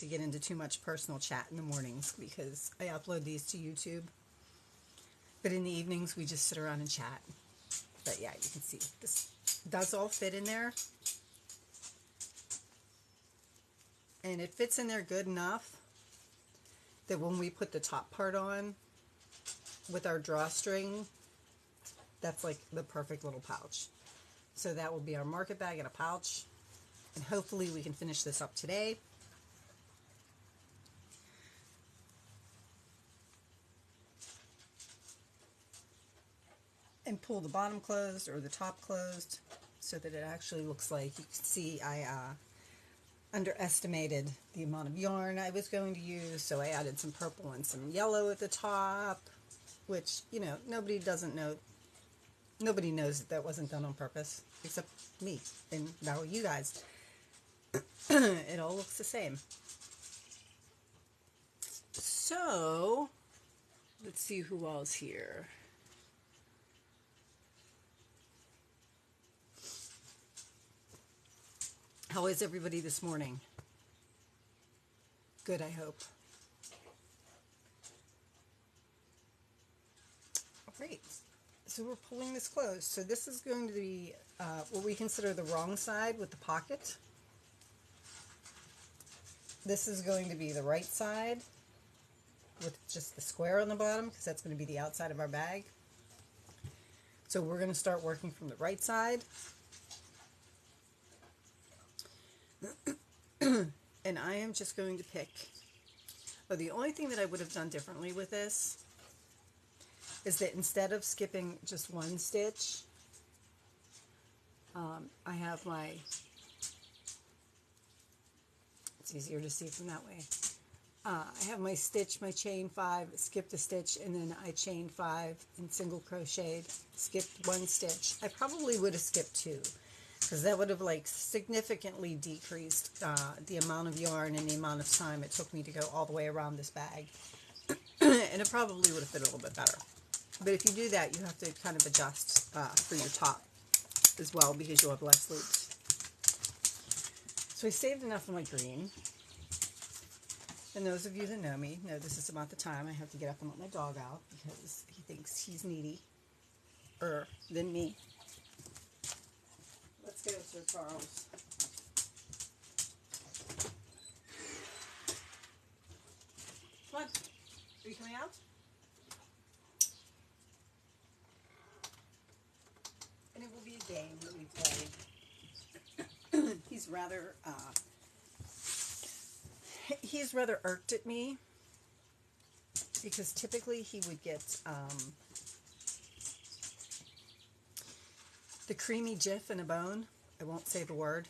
to get into too much personal chat in the mornings because I upload these to YouTube. But in the evenings, we just sit around and chat. But yeah, you can see this does all fit in there. And it fits in there good enough that when we put the top part on with our drawstring, that's like the perfect little pouch. So that will be our market bag and a pouch. And hopefully we can finish this up today. And pull the bottom closed or the top closed so that it actually looks like, you can see I underestimated the amount of yarn I was going to use, so I added some purple and some yellow at the top, which, you know, nobody knows that wasn't done on purpose except me and now you guys. It all looks the same. So let's see who else here. How is everybody this morning? Good, I hope. Great. So we're pulling this closed. So this is going to be what we consider the wrong side with the pocket. This is going to be the right side with just the square on the bottom because that's going to be the outside of our bag. So we're going to start working from the right side. And I am just going to pick, the only thing that I would have done differently with this is that instead of skipping just one stitch, I have my, it's easier to see from that way. I have my stitch, my chain 5, skipped a stitch, and then I chain 5 and single crocheted, skipped one stitch. I probably would have skipped 2. Because that would have like significantly decreased the amount of yarn and the amount of time it took me to go all the way around this bag. And it probably would have fit a little bit better. But if you do that, you have to kind of adjust for your top as well because you'll have less loops. So I saved enough of my green. And those of you that know me know this is about the time I have to get up and let my dog out because he thinks he's needy-er than me. Let's go, Sir Charles. Come on. Are you coming out? And it will be a game that we play. He's rather irked at me because typically he would get the creamy jiff in a bone. I won't say the word.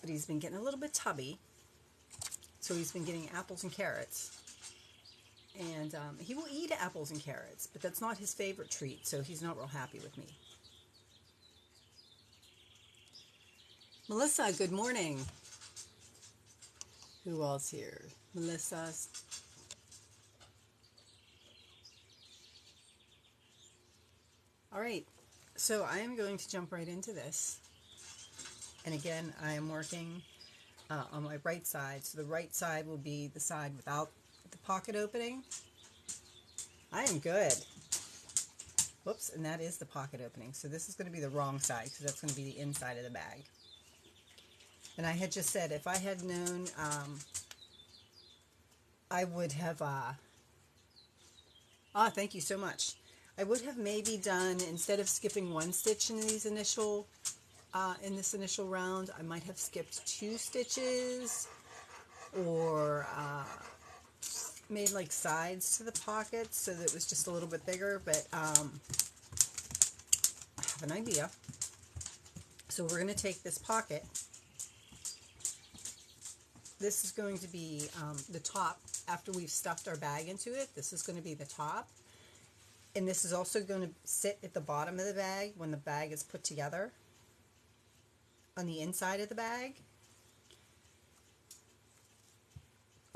But he's been getting a little bit tubby. So he's been getting apples and carrots. And he will eat apples and carrots, but that's not his favorite treat, so he's not real happy with me. Melissa, good morning. Who else here? Melissa. All right, so I am going to jump right into this. And again, I am working on my right side. So the right side will be the side without the pocket opening. I am good. Whoops, and that is the pocket opening. So this is going to be the wrong side because that's going to be the inside of the bag. And I had just said if I had known, I would have, thank you so much. I would have maybe done, instead of skipping one stitch in these initial, in this initial round, I might have skipped 2 stitches or made like sides to the pockets so that it was just a little bit bigger, but I have an idea. So we're going to take this pocket. This is going to be the top after we've stuffed our bag into it. This is going to be the top. And this is also going to sit at the bottom of the bag when the bag is put together on the inside of the bag.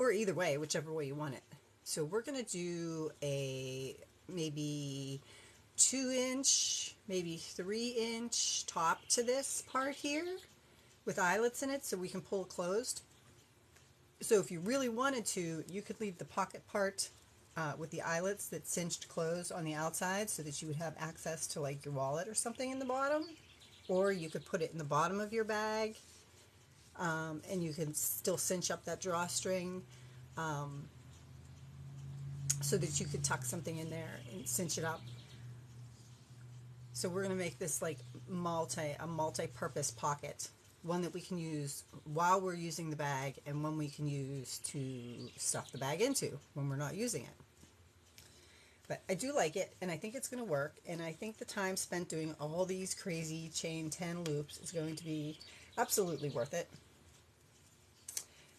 Or either way, whichever way you want it. So we're going to do a maybe 2-inch, maybe 3-inch top to this part here. with eyelets in it so we can pull it closed. So if you really wanted to, you could leave the pocket part with the eyelets that cinched closed on the outside so that you would have access to like your wallet or something in the bottom. Or you could put it in the bottom of your bag, and you can still cinch up that drawstring so that you could tuck something in there and cinch it up. So we're going to make this like a multi-purpose pocket, one that we can use while we're using the bag and one we can use to stuff the bag into when we're not using it. But I do like it, and I think it's going to work, and I think the time spent doing all these crazy chain 10 loops is going to be absolutely worth it.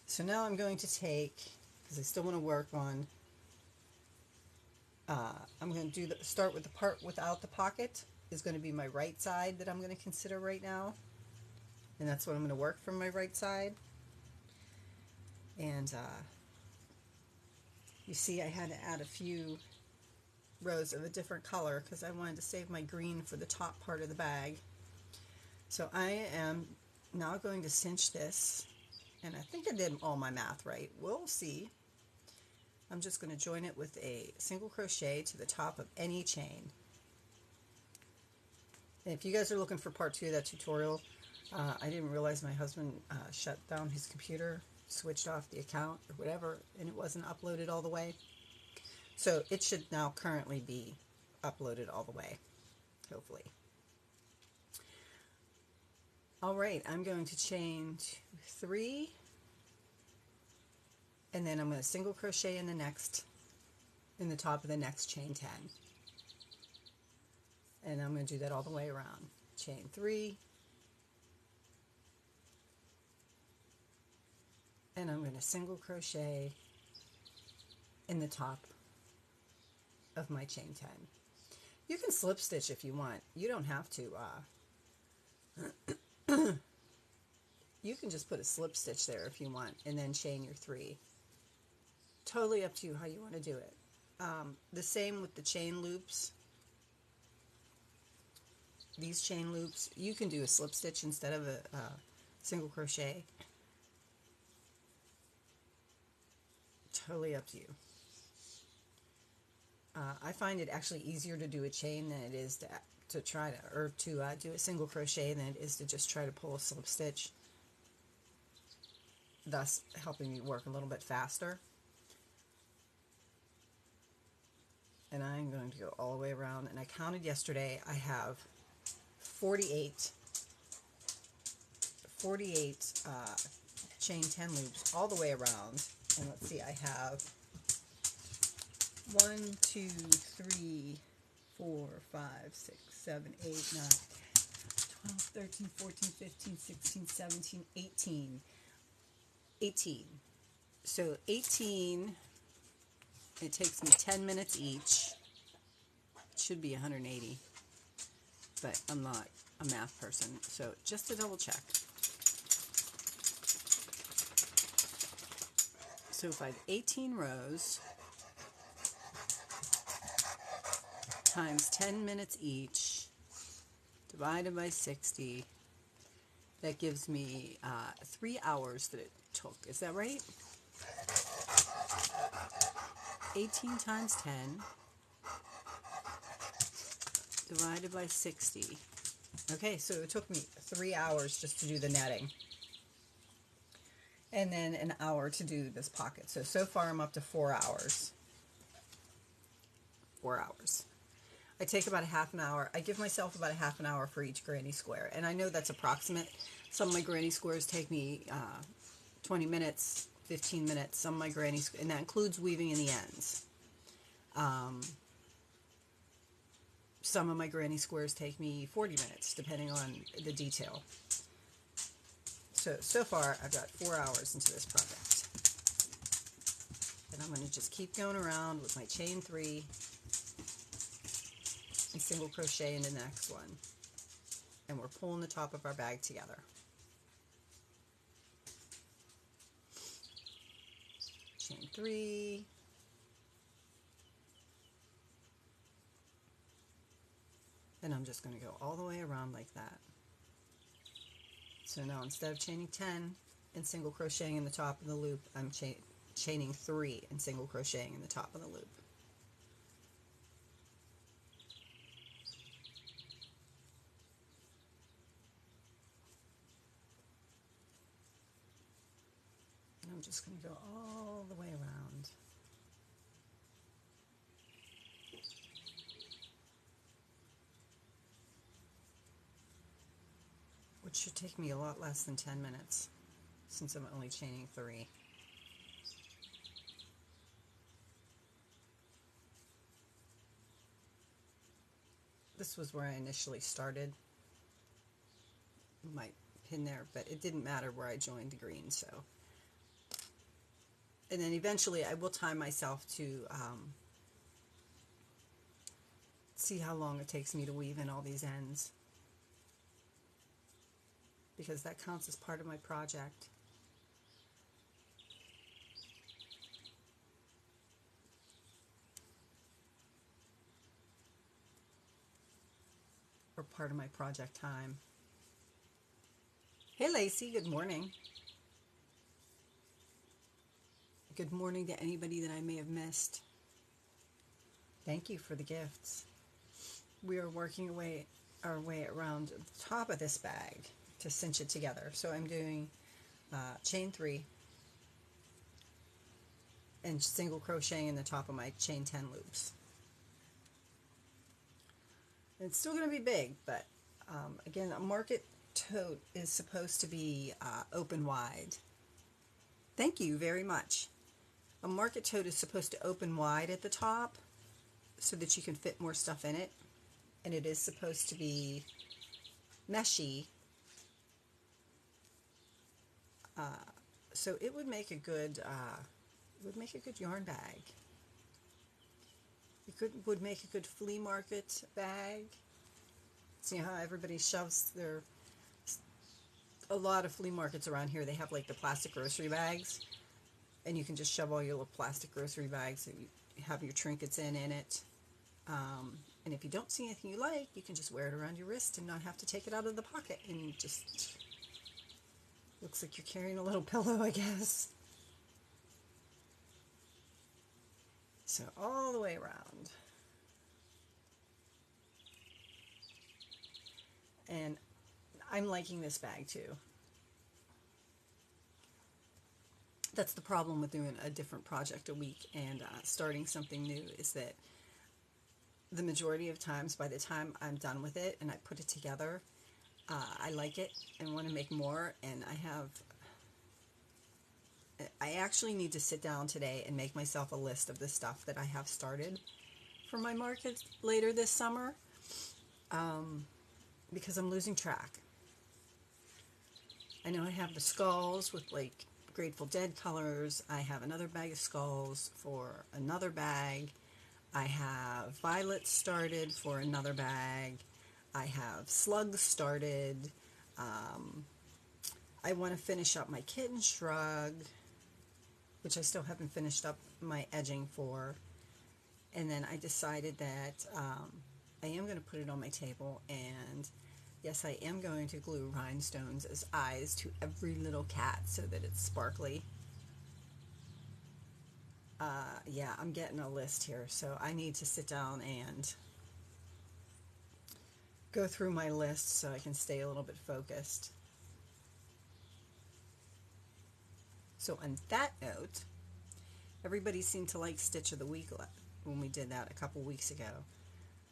So now I'm going to take, because I still want to work on, I'm going to start with the part without the pocket is going to be my right side that I'm going to consider right now, and that's what I'm going to work from my right side. And you see I had to add a few rows of a different color because I wanted to save my green for the top part of the bag. So I am now going to cinch this, and I think I did all my math right. We'll see. I'm just going to join it with a single crochet to the top of any chain. And if you guys are looking for part 2 of that tutorial, I didn't realize my husband shut down his computer, switched off the account or whatever, and it wasn't uploaded all the way. So it should now currently be uploaded all the way, hopefully. All right, I'm going to chain 3, and then I'm going to single crochet in the top of the next chain 10. And I'm going to do that all the way around. Chain 3, and I'm going to single crochet in the top of my chain 10. You can slip stitch if you want. You don't have to you can just put a slip stitch there if you want and then chain your 3. Totally up to you how you want to do it. The same with the chain loops. These chain loops, you can do a slip stitch instead of a single crochet. Totally up to you. I find it actually easier to do a chain than it is to try to do a single crochet than it is to just try to pull a slip stitch, thus helping me work a little bit faster. And I'm going to go all the way around, and I counted yesterday. I have 48 chain 10 loops all the way around. And let's see, I have 1, 2, 3, 4, 5, 6, 7, 8, 9, 12, 13, 14, 15, 16, 17, 18. 18. So 18, it takes me 10 minutes each. It should be 180, but I'm not a math person, so just to double check. So if I have 18 rows times 10 minutes each, divided by 60, that gives me 3 hours that it took. Is that right? 18 times 10 divided by 60. Okay, so it took me 3 hours just to do the netting. And then an hour to do this pocket. So far I'm up to 4 hours. 4 hours. I take about a half an hour. I give myself about a half an hour for each granny square. And I know that's approximate. Some of my granny squares take me 20 minutes, 15 minutes. Some of my granny squares, and that includes weaving in the ends. Some of my granny squares take me 40 minutes, depending on the detail. So far, I've got 4 hours into this project. And I'm going to just keep going around with my chain 3 and single crochet in the next one. And we're pulling the top of our bag together. Chain 3. And I'm just going to go all the way around like that. So now instead of chaining 10 and single crocheting in the top of the loop, I'm chaining 3 and single crocheting in the top of the loop. And I'm just going to go all the way around. Which should take me a lot less than 10 minutes, since I'm only chaining 3. This was where I initially started my pin there, but it didn't matter where I joined the green, so. And then eventually I will time myself to see how long it takes me to weave in all these ends, because that counts as part of my project. Or part of my project time. Hey Lacey, good morning. Good morning to anybody that I may have missed. Thank you for the gifts. We are working our way around the top of this bag to cinch it together. So I'm doing chain 3 and single crocheting in the top of my chain 10 loops. It's still going to be big, but again, a market tote is supposed to be open wide. Thank you very much. A market tote is supposed to open wide at the top so that you can fit more stuff in it, and it is supposed to be meshy. So it would make a good yarn bag. Would make a good flea market bag. See how everybody shoves a lot of flea markets around here, they have like the plastic grocery bags, and you can just shove all your little plastic grocery bags that you have your trinkets in it. And if you don't see anything you like, you can just wear it around your wrist and not have to take it out of the pocket, and just looks like you're carrying a little pillow, I guess. So all the way around. And I'm liking this bag too. That's the problem with doing a different project a week and starting something new, is that the majority of times, by the time I'm done with it and I put it together, I like it and want to make more, and I actually need to sit down today and make myself a list of the stuff that I have started for my market later this summer, because I'm losing track. I know I have the skulls with like Grateful Dead colors. I have another bag of skulls for another bag. I have violets started for another bag. I have slugs started. I want to finish up my kitten shrug, which I still haven't finished up my edging for. And then I decided that I am going to put it on my table, and yes, I am going to glue rhinestones as eyes to every little cat so that it's sparkly. Yeah, I'm getting a list here, so I need to sit down and go through my list so I can stay a little bit focused. So on that note, everybody seemed to like Stitch of the Week when we did that a couple weeks ago.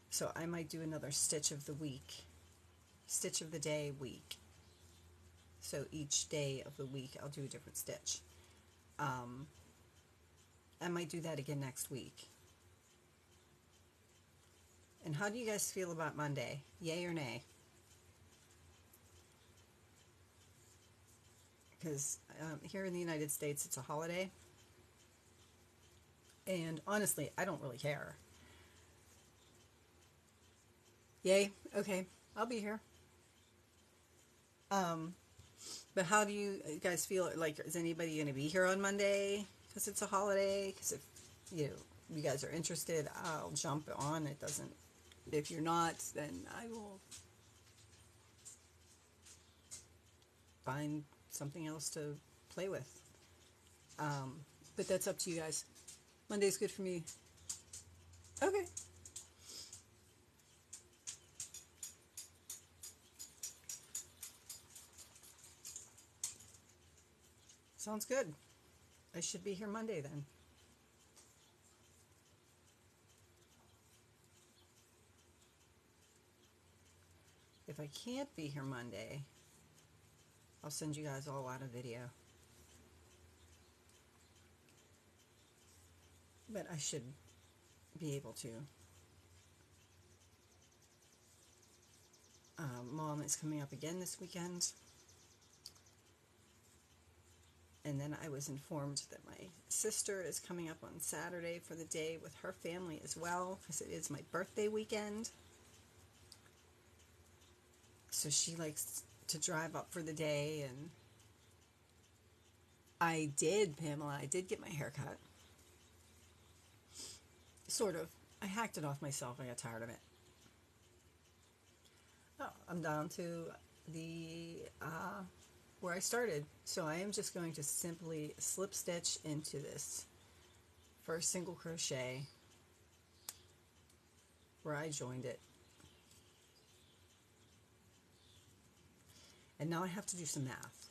So I might do another Stitch of the Week, Stitch of the Day week. So each day of the week I'll do a different stitch. I might do that again next week. And how do you guys feel about Monday? Yay or nay? Because here in the United States it's a holiday. And honestly, I don't really care. Yay? Okay, I'll be here. But how do you guys feel? Like, is anybody going to be here on Monday because it's a holiday? Because if you guys are interested, I'll jump on. It doesn't. If you're not, then I will find something else to play with. But that's up to you guys. Monday's good for me. Okay. Sounds good. I should be here Monday then. If I can't be here Monday, I'll send you guys all out a video. But I should be able to. Mom is coming up again this weekend. And then I was informed that my sister is coming up on Saturday for the day with her family as well, because it is my birthday weekend. So she likes to drive up for the day, and I did, Pamela, I did get my hair cut. Sort of. I hacked it off myself. I got tired of it. Oh, I'm down to the where I started. So I am just going to simply slip stitch into this first single crochet where I joined it. And now I have to do some math.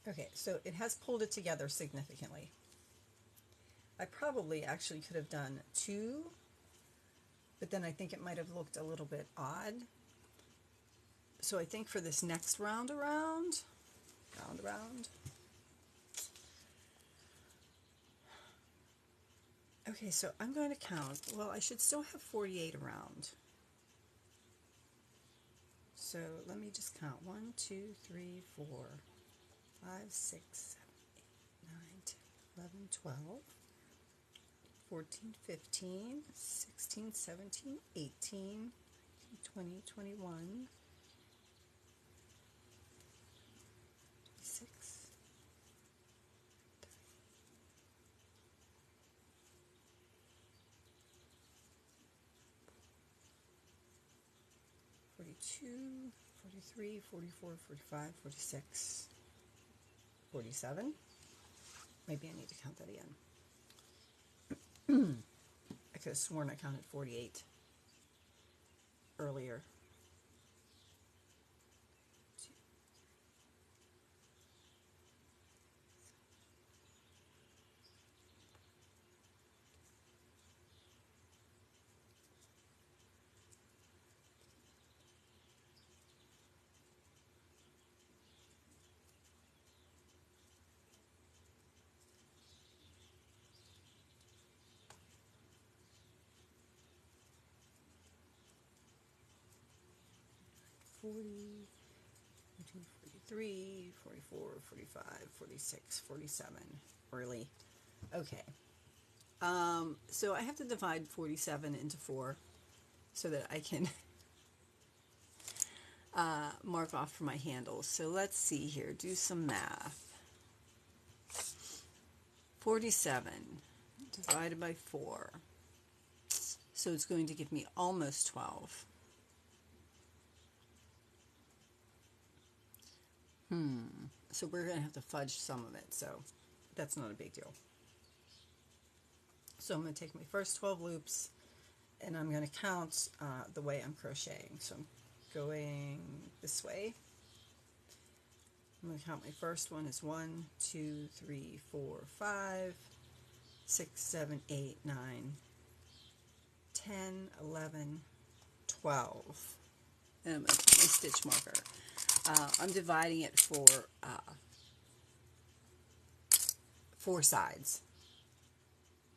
Okay, so it has pulled it together significantly. I probably actually could have done 2, but then I think it might have looked a little bit odd. So I think for this next round around. Okay, so I'm going to count. Well, I should still have 48 around. So let me just count. 1, 2, 3, 4, 5, 6, 7, 8, 9, 10, 11, 12, 14, 15, 16, 17, 18, 20, 21, 26, 42, 43, 44, 45, 46, 47. Maybe I need to count that again. I could have sworn I counted 48 earlier. 40, 42, 43, 44, 45, 46, 47. Really? Okay. So I have to divide 47 into 4 so that I can mark off for my handles. So let's see here. Do some math. 47 divided by 4. So it's going to give me almost 12. So we're going to have to fudge some of it, so that's not a big deal. So I'm going to take my first 12 loops, and I'm going to count the way I'm crocheting. So I'm going this way. I'm going to count my first one as 1, 2, 3, 4, 5, 6, 7, 8, 9, 10, 11, 12. And I'm going to put my stitch marker. I'm dividing it for 4 sides.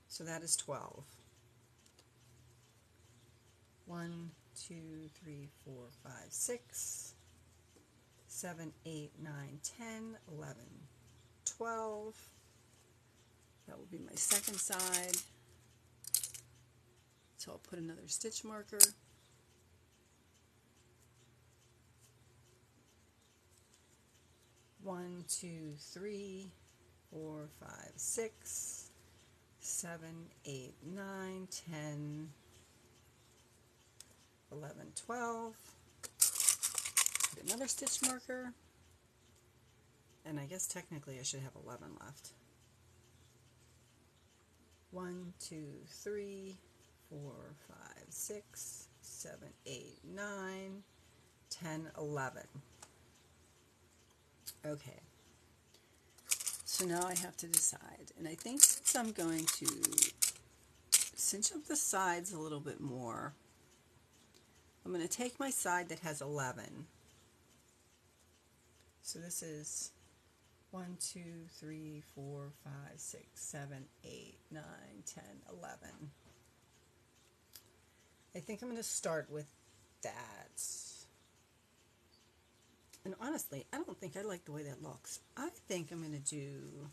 So that is 12. 1, 2, 3, 4, 5, 6, 7, 8, 9, 10, 11, 12. That will be my second side. So I'll put another stitch marker. One, 2, 3, 4, 5, 6, 7, 8, 9, 10, 11, 12. Get another stitch marker, and I guess technically I should have 11 left. 1, 2, 3, 4, 5, 6, 7, 8, 9, 10, 11. Okay. So now I have to decide, and I think since I'm going to cinch up the sides a little bit more, I'm going to take my side that has 11. So this is 1, 2, 3, 4, 5, 6, 7, 8, 9, 10, 11. I think I'm going to start with that. And honestly, I don't think I like the way that looks. I think I'm going to do...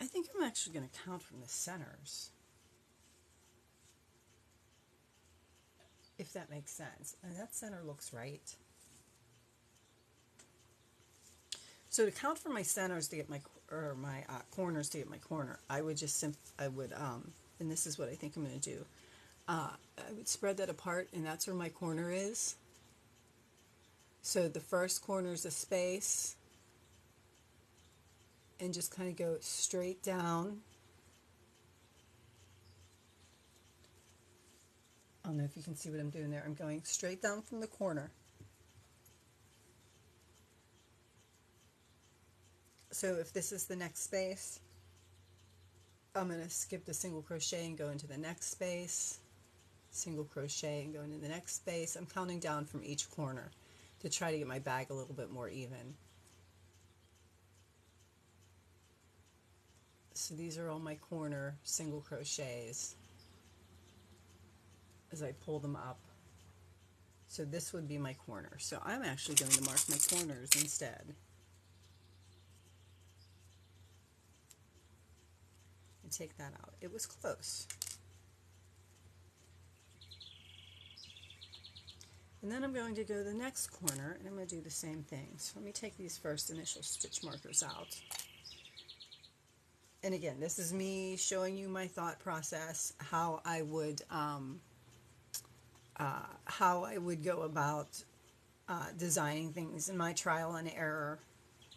I think I'm actually going to count from the centers, if that makes sense. And that center looks right. So to count from my centers to get my corners to get my corner, I would just and this is what I think I'm going to do. I would spread that apart, and that's where my corner is. So the first corner is a space, and just kind of go straight down. I don't know if you can see what I'm doing there. I'm going straight down from the corner. So if this is the next space, I'm going to skip the single crochet and go into the next space, single crochet and go into the next space. I'm counting down from each corner to try to get my bag a little bit more even. So these are all my corner single crochets as I pull them up. So this would be my corner. So I'm actually going to mark my corners instead. And take that out. It was close. And then I'm going to go to the next corner, and I'm going to do the same thing. So let me take these first initial stitch markers out. And again, this is me showing you my thought process, how I would go about designing things in my trial and error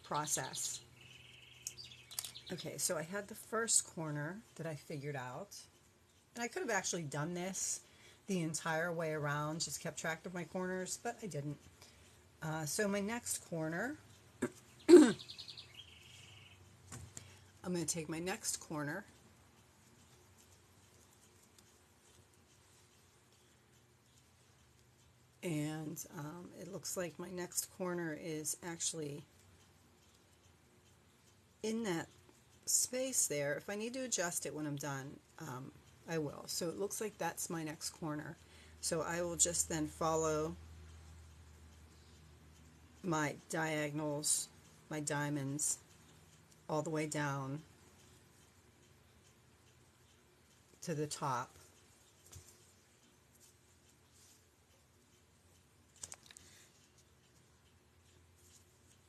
process. Okay, so I had the first corner that I figured out, and I could have actually done this the entire way around, just kept track of my corners, but I didn't. So my next corner, I'm going to take my next corner and it looks like my next corner is actually in that space there. If I need to adjust it when I'm done, I will. So it looks like that's my next corner. So I will just then follow my diagonals, my diamonds, all the way down to the top.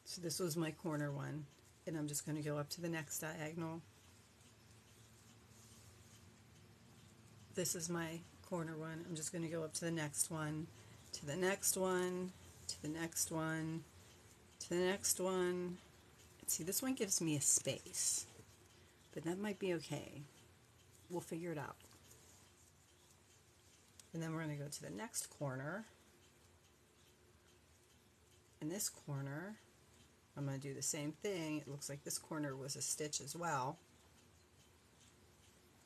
So this was my corner one, and I'm just going to go up to the next diagonal. This is my corner one. I'm just going to go up to the next one, to the next one, to the next one, to the next one. See, this one gives me a space, but that might be okay. We'll figure it out. And then we're going to go to the next corner. In this corner, I'm going to do the same thing. It looks like this corner was a stitch as well.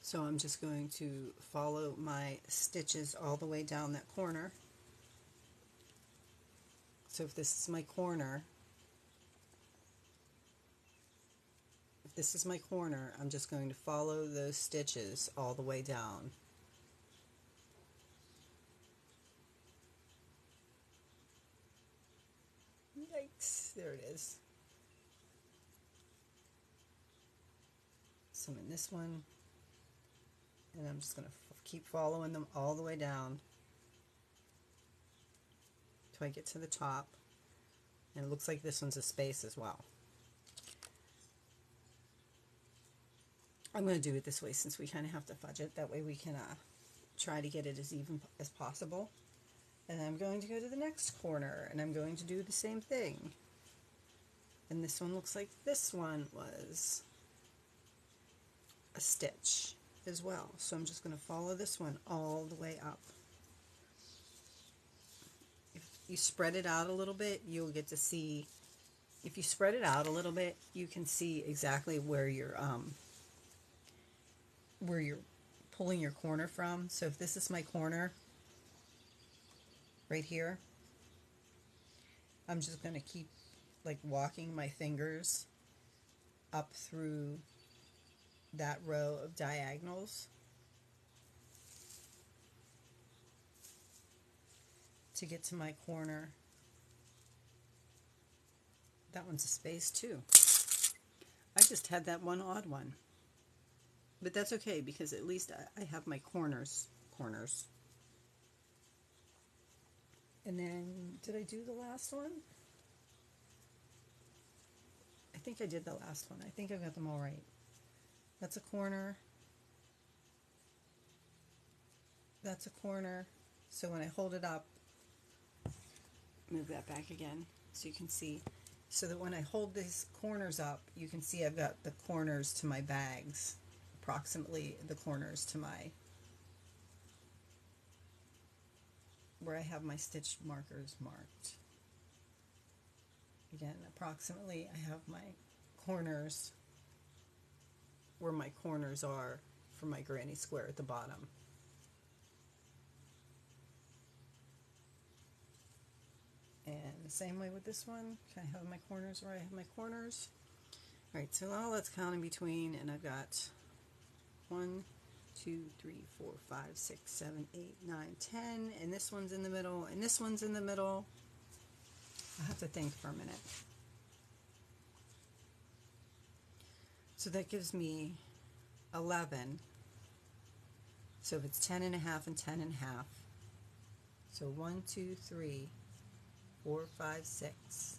So I'm just going to follow my stitches all the way down that corner. So if this is my corner, I'm just going to follow those stitches all the way down. Yikes, there it is. So I'm in this one, and I'm just going to keep following them all the way down till I get to the top. And it looks like this one's a space as well. I'm going to do it this way since we kind of have to fudge it. That way we can try to get it as even as possible. And I'm going to go to the next corner and I'm going to do the same thing. And this one looks like this one was a stitch as well. So I'm just going to follow this one all the way up. If you spread it out a little bit, you'll get to see, if you spread it out a little bit, you can see exactly where you're pulling your corner from. So if this is my corner right here, I'm just going to keep like walking my fingers up through that row of diagonals to get to my corner. That one's a space too. I just had that one odd one. But that's okay because at least I have my corners. And then, did I do the last one? I think I did the last one. I think I got them all right. That's a corner. That's a corner. So when I hold it up, move that back again so you can see. So that when I hold these corners up, you can see I've got the corners to my bags, approximately the corners to my, where I have my stitch markers marked. Again, approximately I have my corners where my corners are for my granny square at the bottom. And the same way with this one, can I have my corners where I have my corners? Alright, so now let's count in between, and I've got 1, 2, 3, 4, 5, 6, 7, 8, 9, 10, and this one's in the middle, and this one's in the middle. I have to think for a minute. So that gives me 11. So if it's 10 and a half and 10 and a half. So 1, 2, 3, 4, 5, 6,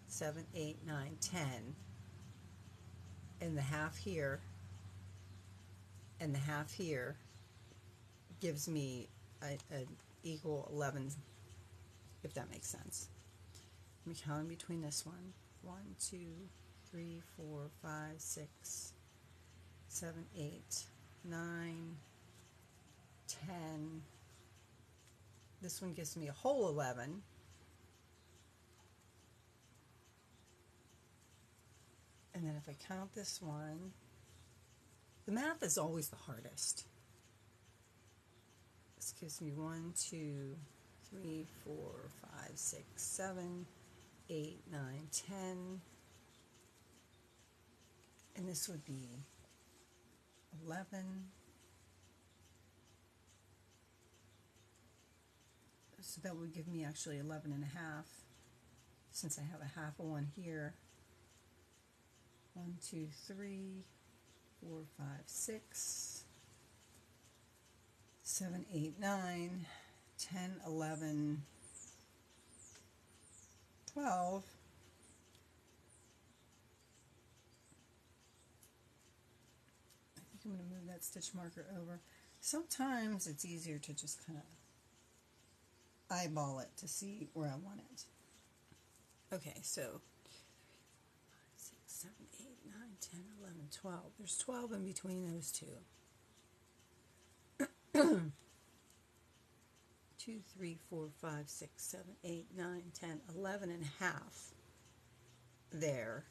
7, 8, 9, 10. And the half here and the half here gives me an equal 11, if that makes sense. Let me count in between this one. 1, 2, 3, 4, 5, 6, 7, 8, 9, 10. This one gives me a whole 11. And then if I count this one, the math is always the hardest. This gives me 1, 2, 3, 4, 5, 6, 7, 8, 9, 10. And this would be 11. So that would give me actually 11 and a half, since I have a half of one here. 1, 2, 3, 4, 5, 6, 7, 8, 9, 10, 11, 12. I think I'm going to move that stitch marker over. Sometimes it's easier to just kind of eyeball it to see where I want it. Okay, so 5, 6, 7, 8, 9, 10, 11, 12. There's 12 in between those two. 2, 3, 4, 5, 6, 7, 8, 9, 10, 11 and a half there.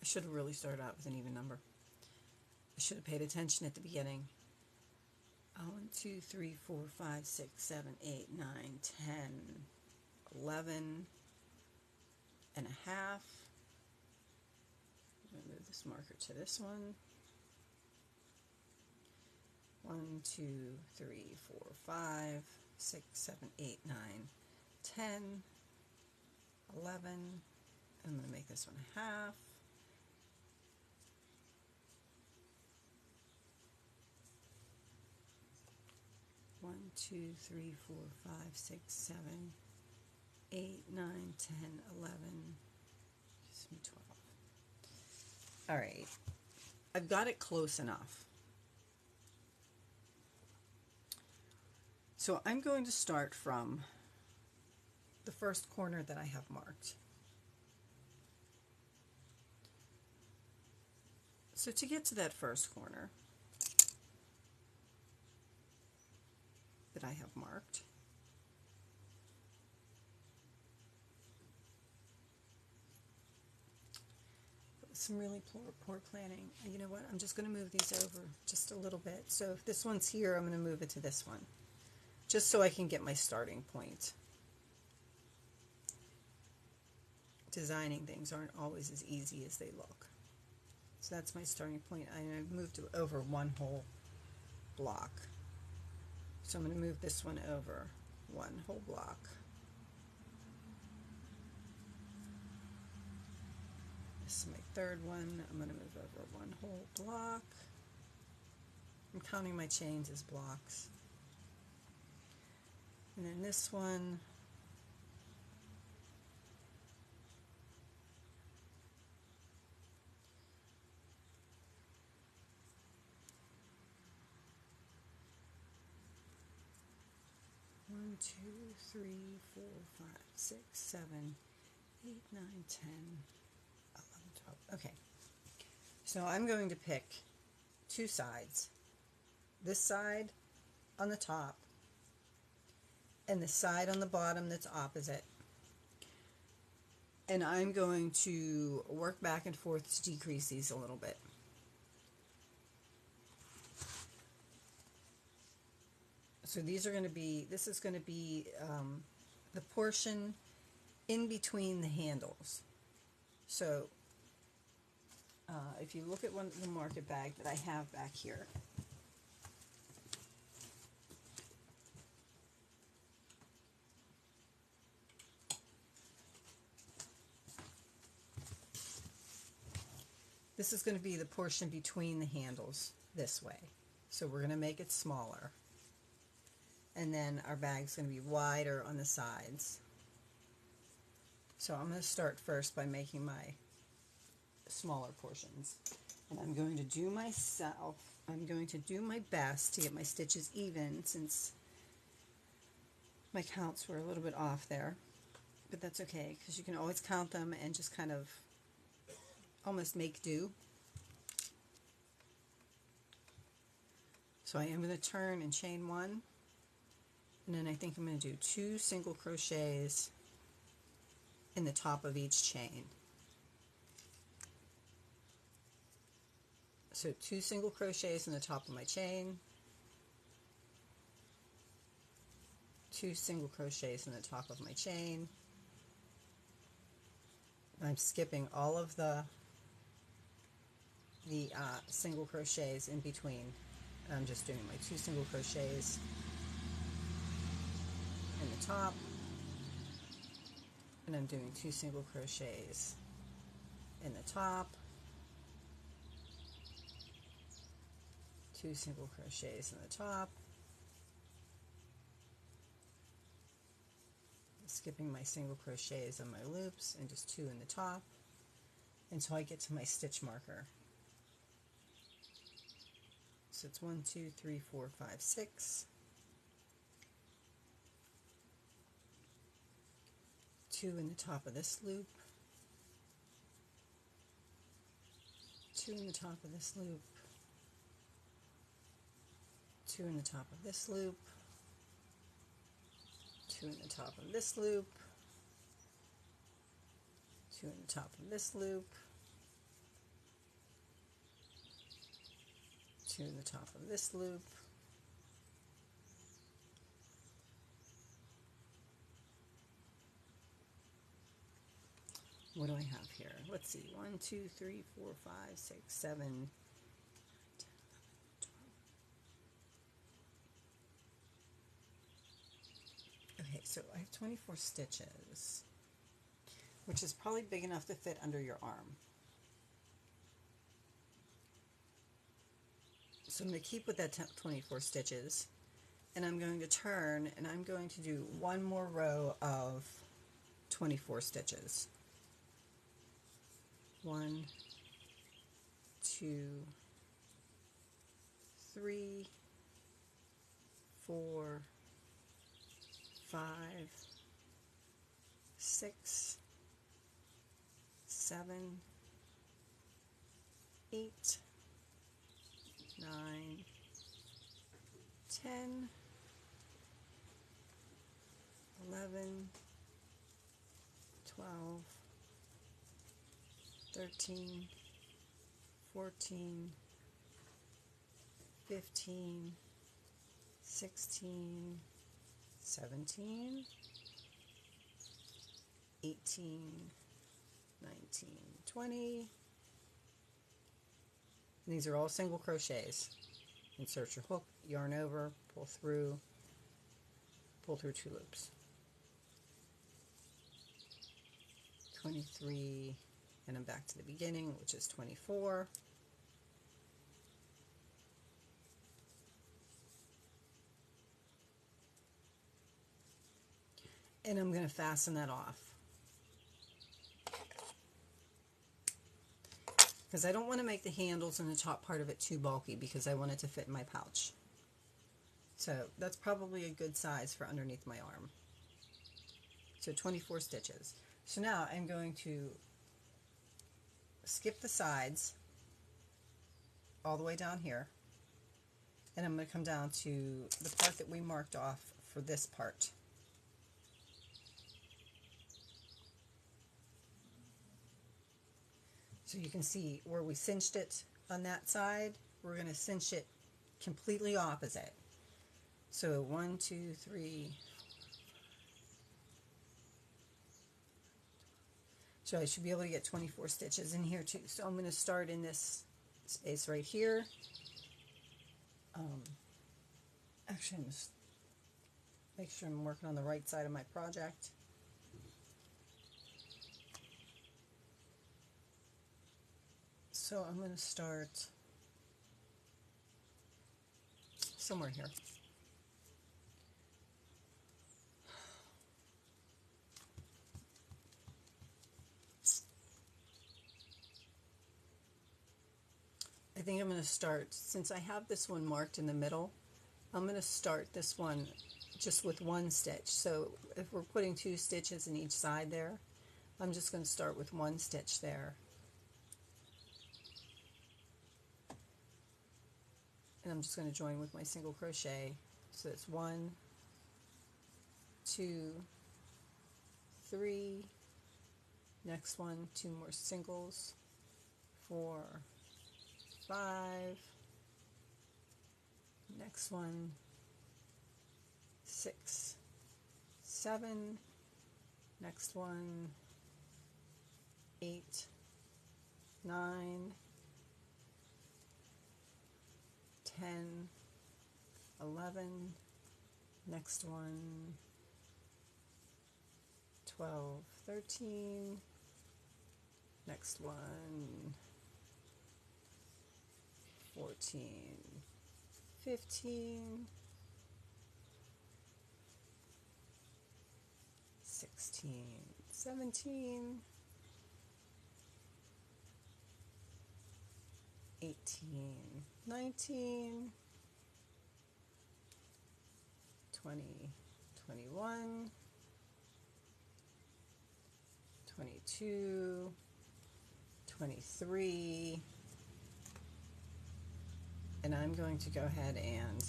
I should have really started out with an even number. I should have paid attention at the beginning. 1, 2, 3, 4, 5, 6, 7, 8, 9, 10, 11 and a half. I'm going to move this marker to this one. 1, 2, 3, 4, 5, 6, 7, 8, 9, 10, 11. I'm going to make this one a half. One, 2, 3, 4, 5, 6, 7, 8, 9, 10, 11, gives me 12. All right. I've got it close enough. So I'm going to start from the first corner that I have marked. So to get to that first corner that I have marked, some really poor planning. You know what? I'm just going to move these over just a little bit. So if this one's here, I'm going to move it to this one, just so I can get my starting point. Designing things aren't always as easy as they look. So that's my starting point. I've moved over one whole block. So I'm going to move this one over one whole block. This is my third one. I'm going to move over one whole block. I'm counting my chains as blocks. And then this one, one, 2, 3, 4, 5, 6, 7, 8, 9, 10, 11, 12. Okay. So I'm going to pick two sides. This side on the top and the side on the bottom that's opposite. And I'm going to work back and forth to decrease these a little bit. So these are going to be, this is going to be the portion in between the handles. So if you look at the market bag that I have back here, this is going to be the portion between the handles this way. So we're going to make it smaller. And then our bag's going to be wider on the sides. So I'm going to start first by making my smaller portions. And I'm going to do my best to get my stitches even, since my counts were a little bit off there. But that's okay, because you can always count them and just kind of almost make do. So I am going to turn and chain one, and then I think I'm going to do 2 single crochets in the top of each chain. So 2 single crochets in the top of my chain, 2 single crochets in the top of my chain. I'm skipping all of the single crochets in between. I'm just doing my 2 single crochets in the top, and I'm doing 2 single crochets in the top, 2 single crochets in the top, skipping my single crochets on my loops, and just 2 in the top until I get to my stitch marker. So it's 1, 2, 3, 4, 5, 6, 2 in the top of this loop, 2 in the top of this loop, 2 in the top of this loop, 2 in the top of this loop, 2 in the top of this loop, 2 in the top of this loop, what do I have here? Let's see, 1, 2, 3, 4, 5, 6, 7, 10, 11, 12. Okay, so I have 24 stitches, which is probably big enough to fit under your arm. So I'm going to keep with that 24 stitches, and I'm going to turn, and I'm going to do one more row of 24 stitches. 1, 2, 3, 4, 5, 6, 7, 8, 9, 10, 11, 12, 13, 14, 15, 16, 17, 18, 19, 20. And these are all single crochets. Insert your hook, yarn over, pull through 2 loops. 23, and I'm back to the beginning, which is 24. And I'm going to fasten that off, because I don't want to make the handles and the top part of it too bulky, because I want it to fit in my pouch. So that's probably a good size for underneath my arm. So 24 stitches. So now I'm going to skip the sides all the way down here, and I'm going to come down to the part that we marked off for this part. So you can see where we cinched it on that side, we're going to cinch it completely opposite. So 1, 2, 3. So I should be able to get 24 stitches in here too. So I'm going to start in this space right here. Actually, I'm going to make sure I'm working on the right side of my project. So I'm going to start somewhere here. I think I'm going to start, since I have this one marked in the middle, I'm going to start this one just with 1 stitch. So if we're putting 2 stitches in each side there, I'm just going to start with 1 stitch there. And I'm just going to join with my single crochet. So it's 1, 2, 3, next one, 2 more singles, 4, 5, next one, 6, 7, next one, 8, 9, 10, 11, next one, 12, 13, next one, 14, 15, 16, 17, 18, 19, 20, 21, 22, 23, and I'm going to go ahead and,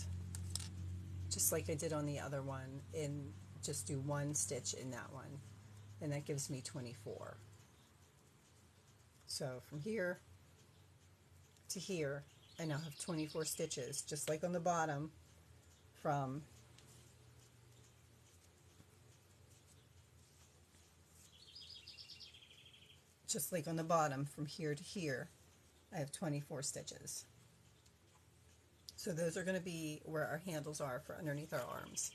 just like I did on the other one, and just do 1 stitch in that one, and that gives me 24. So from here to here, I now have 24 stitches, just like on the bottom, from from here to here, I have 24 stitches. So those are going to be where our handles are for underneath our arms.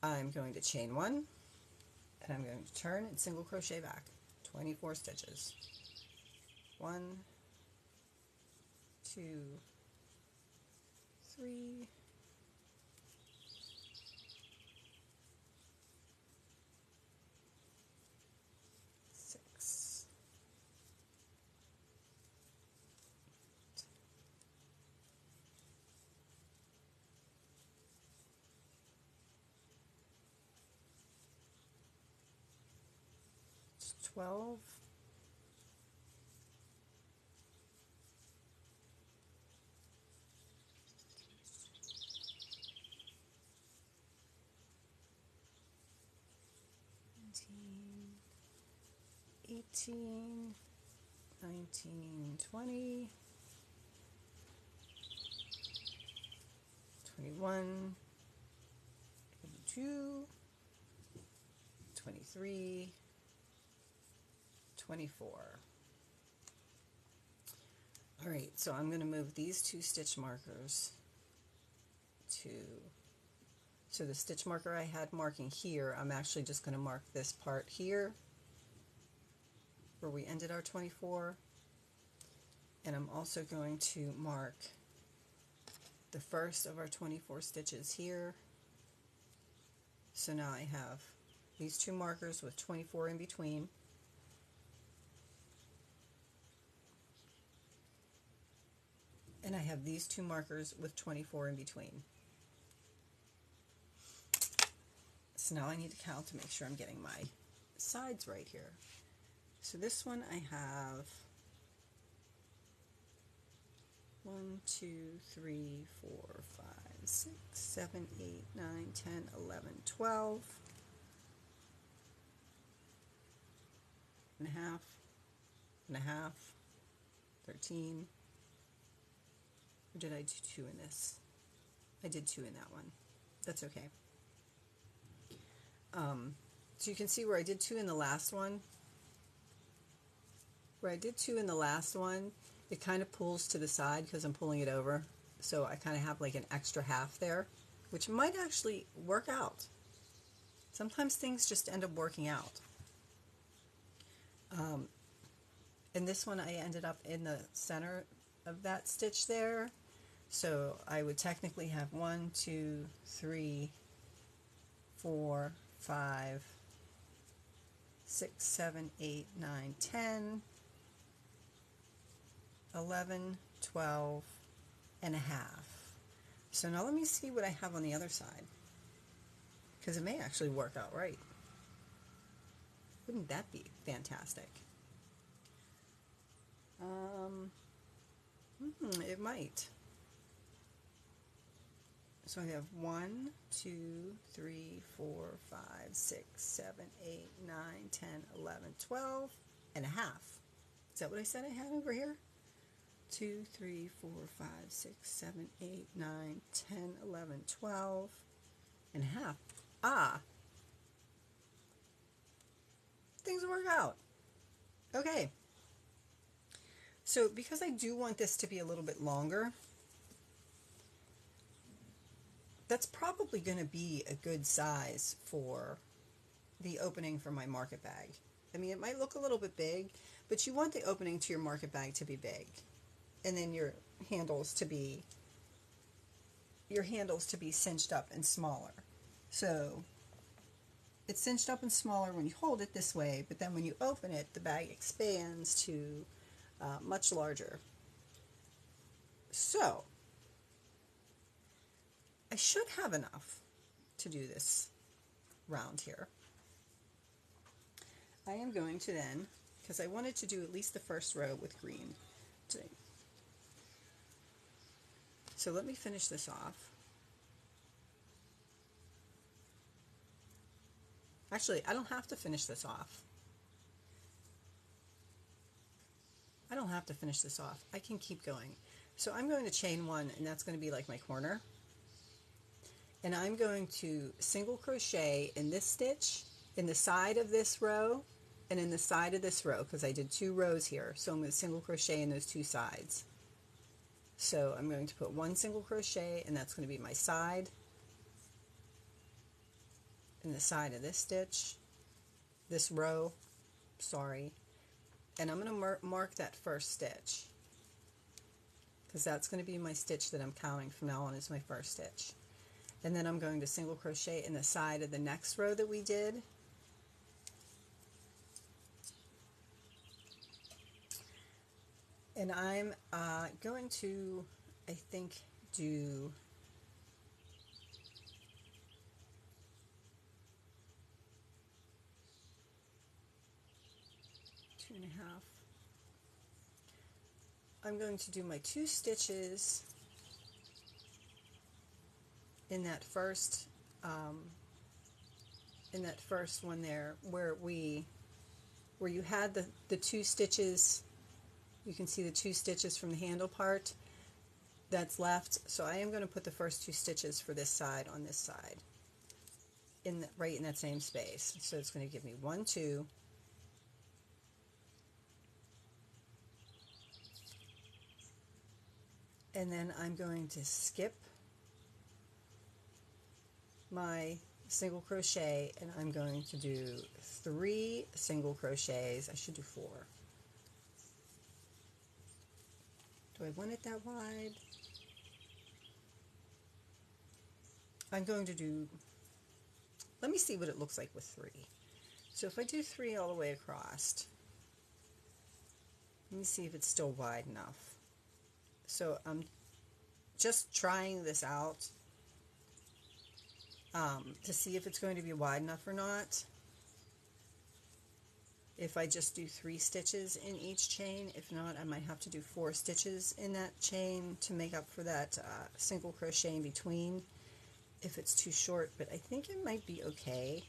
I'm going to chain 1, and I'm going to turn and single crochet back, 24 stitches. 1, 2, 3, 6, 12. $19, $18, $19, $20, $21, $22, $23, $24. All right, so I'm going to move these two stitch markers to, so the stitch marker I had marking here, I'm actually just going to mark this part here where we ended our 24, and I'm also going to mark the first of our 24 stitches here. So now I have these two markers with 24 in between. And I have these two markers with 24 in between. So now I need to count to make sure I'm getting my sides right here. So this one I have 1, 2, 3, 4, 5, 6, 7, 8, 9, 10, 11, 12 and a half, and a half, 13. Or did I do 2 in this? I did 2 in that one. That's okay. So you can see where I did 2 in the last one. Where I did 2 in the last one, it kind of pulls to the side because I'm pulling it over. So I kind of have like an extra half there, which might actually work out. Sometimes things just end up working out. And this one I ended up in the center of that stitch there. So I would technically have 1, 2, 3, 4, 5, 6, 7, 8, 9, 10, 11, 12 and a half. So now let me see what I have on the other side, because it may actually work out right. Wouldn't that be fantastic? It might. So I have 1, 2, 3, 4, 5, 6, 7, 8, 9, 10, 11, 12 and a half. Is that what I said I had over here? 2, 3, 4, 5, 6, 7, 8, 9, 10, 11, 12 and a half. Ah, things work out. Okay. So because I do want this to be a little bit longer, that's probably going to be a good size for the opening for my market bag. I mean, it might look a little bit big, but you want the opening to your market bag to be big, and then your handles to be cinched up and smaller. So it's cinched up and smaller when you hold it this way, but then when you open it, the bag expands to much larger. So I should have enough to do this round here. I am going to then, because I wanted to do at least the first row with green today. So let me finish this off. Actually, I don't have to finish this off. I don't have to finish this off. I can keep going. So I'm going to chain 1, and that's going to be like my corner. And I'm going to single crochet in this stitch, in the side of this row, and in the side of this row, because I did 2 rows here. So I'm going to single crochet in those 2 sides. So I'm going to put 1 single crochet, and that's going to be my side, in the side of this stitch, this row, sorry. And I'm going to mark that first stitch, because that's going to be my stitch that I'm counting from now on as my first stitch. And then I'm going to single crochet in the side of the next row that we did. And I'm going to, I think, do 2.5. I'm going to do my 2 stitches in that first one there where you had the 2 stitches. You can see the 2 stitches from the handle part that's left. So I am going to put the first 2 stitches for this side on this side right in that same space. So it's going to give me 1, 2, and then I'm going to skip my single crochet, and I'm going to do 3 single crochets. I should do 4. Do I want it that wide? I'm going to do, let me see what it looks like with 3. So if I do 3 all the way across, let me see if it's still wide enough. So I'm just trying this out to see if it's going to be wide enough or not. If I just do 3 stitches in each chain. If not, I might have to do 4 stitches in that chain to make up for that single crochet in between if it's too short, but I think it might be okay.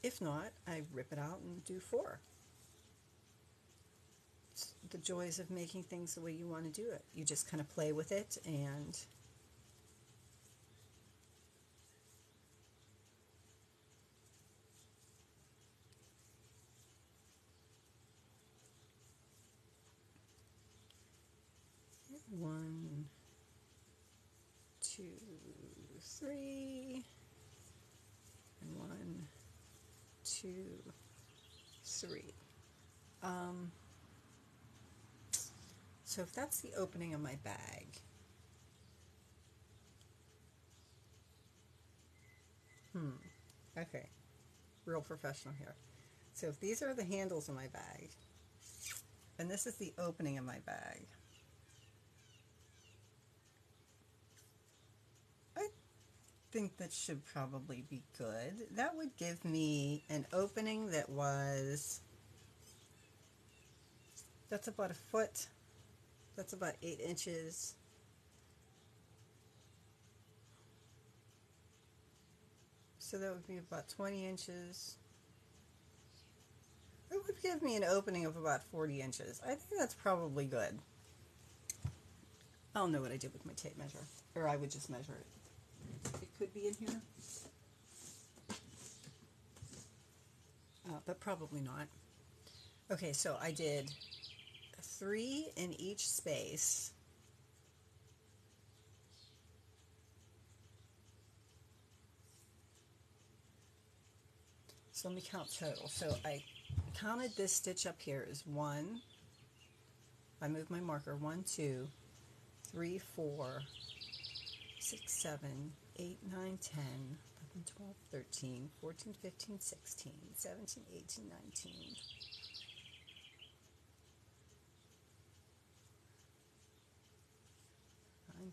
If not, I rip it out and do 4. It's the joys of making things the way you want to do it. You just kind of play with it, and one, 2, 3, and 1, 2, 3. So if that's the opening of my bag, okay, real professional here. So if these are the handles of my bag, and this is the opening of my bag, I think that should probably be good. That would give me an opening that was, that's about a foot. That's about 8 inches. So that would be about 20 inches. It would give me an opening of about 40 inches. I think that's probably good. I'll know what I did with my tape measure, or I would just measure it. It could be in here, but probably not. Okay, so I did 3 in each space. So let me count total. So I counted this stitch up here as 1. I moved my marker. 1, 2, 3, 4, 6, 7, 8, 9, 10, 11, 12, 13, 14, 15, 16, 17, 18, 19.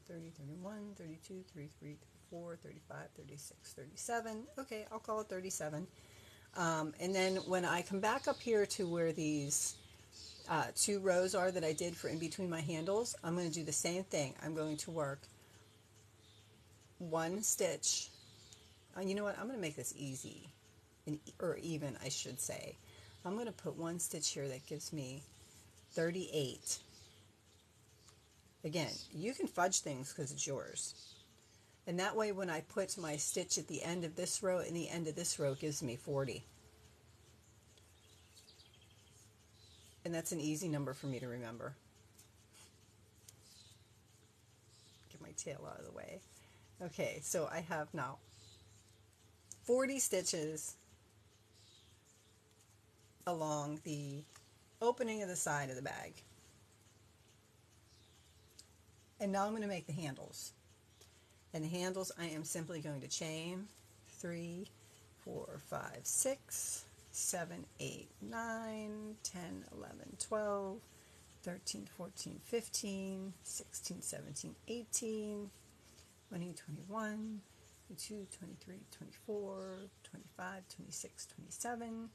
30, 31, 32, 33, 34, 35, 36, 37. Okay, I'll call it 37. And then when I come back up here to where these 2 rows are that I did for in between my handles, I'm going to do the same thing. I'm going to work 1 stitch. You know what? I'm going to make this easy, or even, I should say. I'm going to put 1 stitch here that gives me 38. Again, you can fudge things because it's yours. And that way when I put my stitch at the end of this row and the end of this row, it gives me 40. And that's an easy number for me to remember. Get my tail out of the way. Okay, so I have now 40 stitches along the opening of the side of the bag. And now I'm going to make the handles. And the handles, I am simply going to chain 3, 4, 5, 6, 7, 8, 9, 10, 11, 12, 13, 14, 15, 16, 17, 18, 20, 21, 22, 23, 24, 25, 26, 27,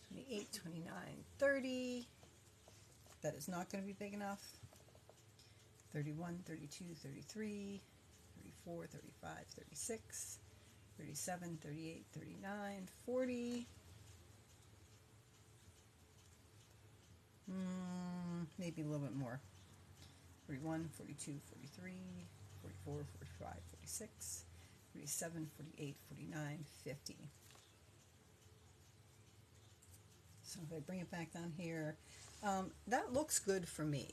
28, 29, 30. That is not going to be big enough. 31, 32, 33, 34, 35, 36, 37, 38, 39, 40. Maybe a little bit more. 41, 42, 43, 44, 45, 46, 47, 48, 49, 50. So if I bring it back down here, that looks good for me.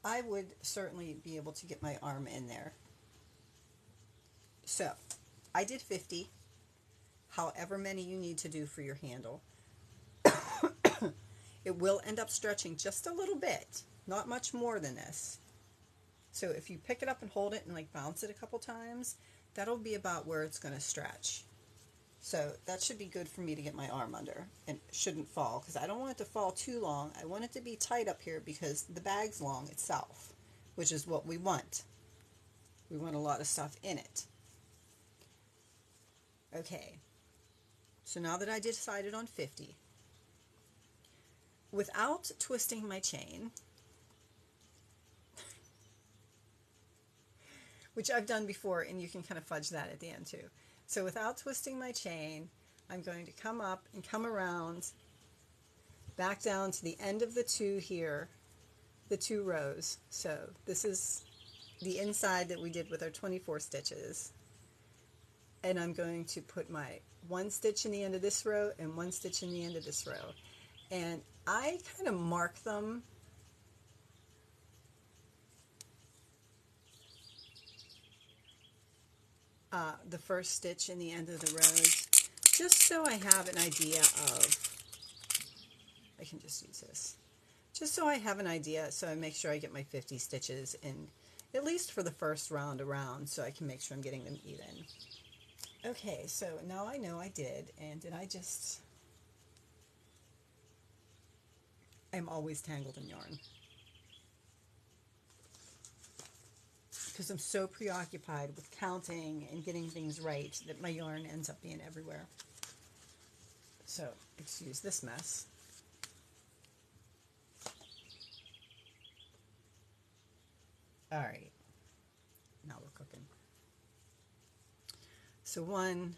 I would certainly be able to get my arm in there. So I did 50, however many you need to do for your handle. It will end up stretching just a little bit, not much more than this. So if you pick it up and hold it and like bounce it a couple times, that'll be about where it's going to stretch. So that should be good for me to get my arm under, and it shouldn't fall because I don't want it to fall too long. I want it to be tight up here because the bag's long itself, which is what we want. We want a lot of stuff in it. Okay, so now that I decided on 50, without twisting my chain, which I've done before, and you can kind of fudge that at the end too. So without twisting my chain, I'm going to come up and come around back down to the end of the two here, the 2 rows. So this is the inside that we did with our 24 stitches. And I'm going to put my 1 stitch in the end of this row and 1 stitch in the end of this row. And I kind of mark them the first stitch in the end of the rows, just so I have an idea of, I can just use this, just so I have an idea, so I make sure I get my 50 stitches in, at least for the first round around, so I can make sure I'm getting them even. Okay, so now I know I did, and did I just, I'm always tangled in yarn. Because I'm so preoccupied with counting and getting things right that my yarn ends up being everywhere. So, excuse this mess. Alright, now we're cooking. So one,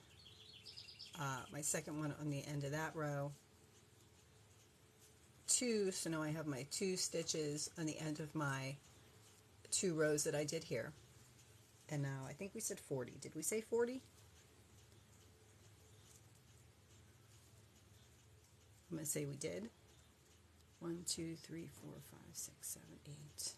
my second one on the end of that row. 2, so now I have my 2 stitches on the end of my 2 rows that I did here. And now I think we said 40. Did we say 40? I'm going to say we did. 1, 2, 3, 4, 5, 6, 7, 8.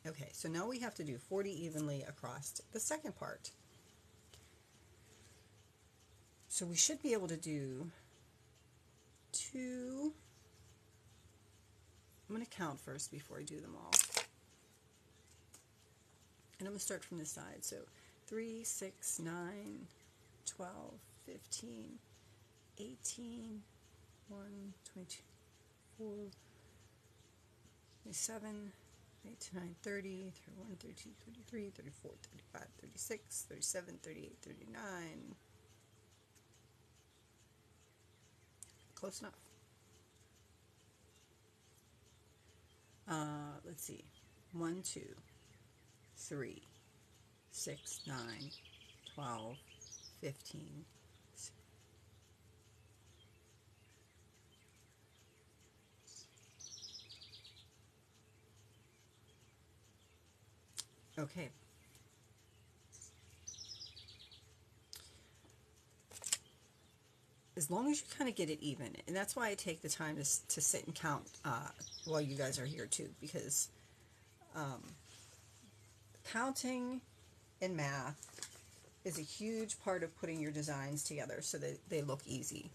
Okay, so now we have to do 40 evenly across the second part. So we should be able to do 2. I'm going to count first before I do them all. And I'm going to start from this side. So 3, 6, 9, 12, 15, 18, 1, 22, 4, 27, 8, 9, 30, 31, 32, 33, 34, 35, 36, 37, 38, 39. Close enough. Let's see. 1, 2, 3, 6, 9, 12, 15. Okay. As long as you kind of get it even, and that's why I take the time to sit and count while you guys are here too, because counting in math is a huge part of putting your designs together so that they look easy.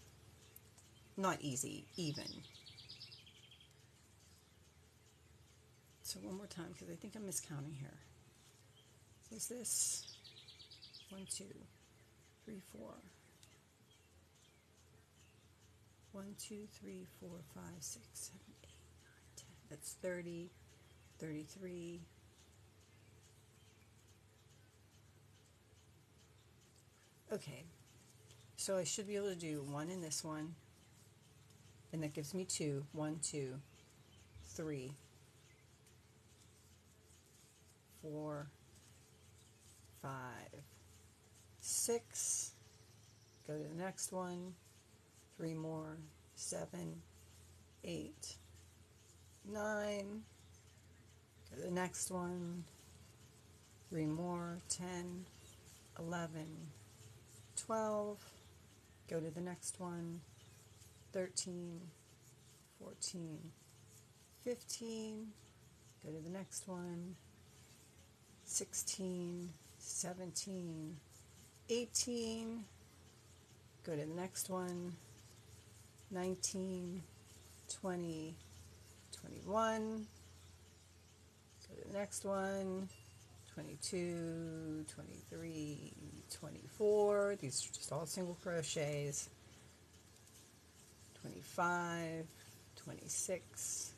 Not easy, even. So one more time, because I think I'm miscounting here. Is this 1, 2, 3, 4, 1, 2, 3, 4, 5, 6, 7, 8, 9, 10. That's 30, 33. Okay, so I should be able to do 1 in this one, and that gives me 2. 1, 2, 3, 4, 5, 6. Go to the next one. 3 more. 7, 8, 9. Go to the next one. 3 more. 10, 11, 12. Go to the next one. 13, 14, 15. Go to the next one. 16, 17, 18. Go to the next one. 19, 20, 21. Go to the next one. 22, 23, 24. These are just all single crochets. 25, 26,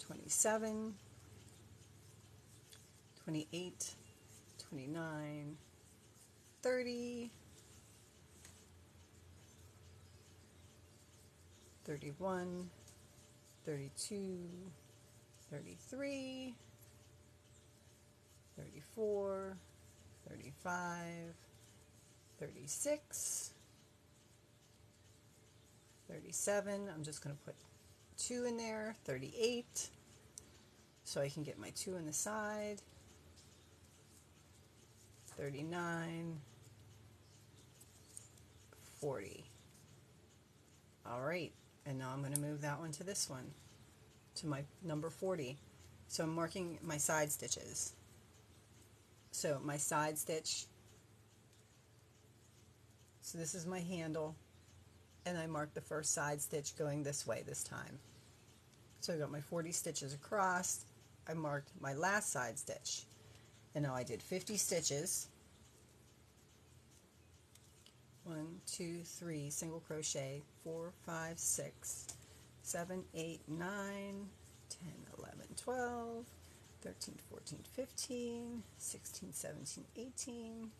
27, 28, 29, 30, 31, 32, 33, 34, 35, 36, 37. I'm just going to put 2 in there. 38, so I can get my 2 on the side. 39, 40. All right, and now I'm going to move that one to this one, to my number 40. So I'm marking my side stitches. So my side stitch, so this is my handle, and I marked the first side stitch going this way this time. So I got my 40 stitches across. I marked my last side stitch, and now I did 50 stitches. 1, 2, 3 single crochet, 4, 5, 6, 7, 8, 9, 10, 11, 12, 13, 14, 15, 16, 17, 18.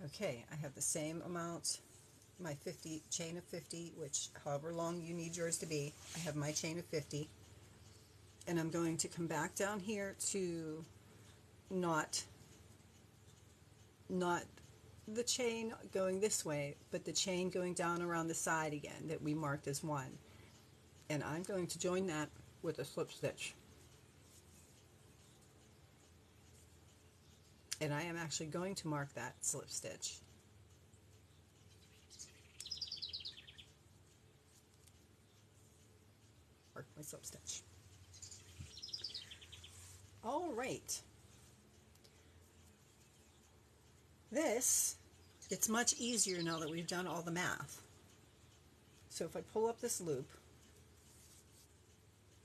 Okay, I have the same amount, my 50 chain of 50, which however long you need yours to be. I have my chain of 50, and I'm going to come back down here to not the chain going this way, but the chain going down around the side again that we marked as 1. And I'm going to join that with a slip stitch. And I am actually going to mark that slip stitch. Mark my slip stitch. All right. This gets much easier now that we've done all the math. So if I pull up this loop,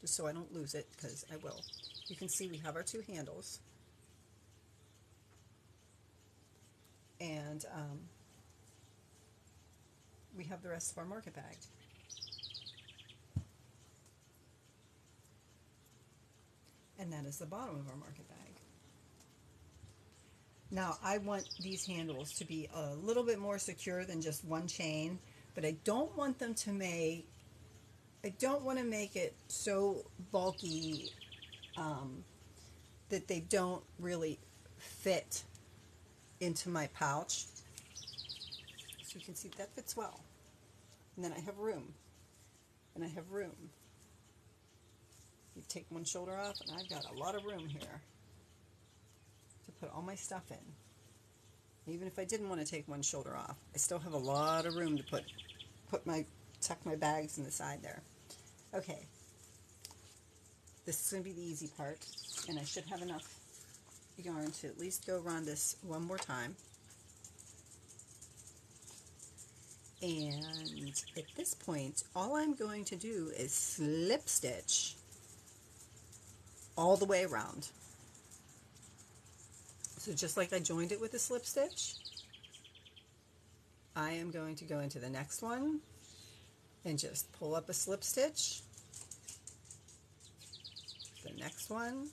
just so I don't lose it, because I will, you can see we have our 2 handles. And we have the rest of our market bag. And that is the bottom of our market bag. Now I want these handles to be a little bit more secure than just one chain, but I don't want them to make, I don't want to make it so bulky that they don't really fit into my pouch. So you can see that fits well. And then I have room. And I have room. You take one shoulder off, and I've got a lot of room here to put all my stuff in. Even if I didn't want to take one shoulder off, I still have a lot of room to tuck my bags in the side there. Okay. This is going to be the easy part, and I should have enough yarn to at least go around this one more time. And at this point, all I'm going to do is slip stitch all the way around. So just like I joined it with a slip stitch, I am going to go into the next one and just pull up a slip stitch. The next one,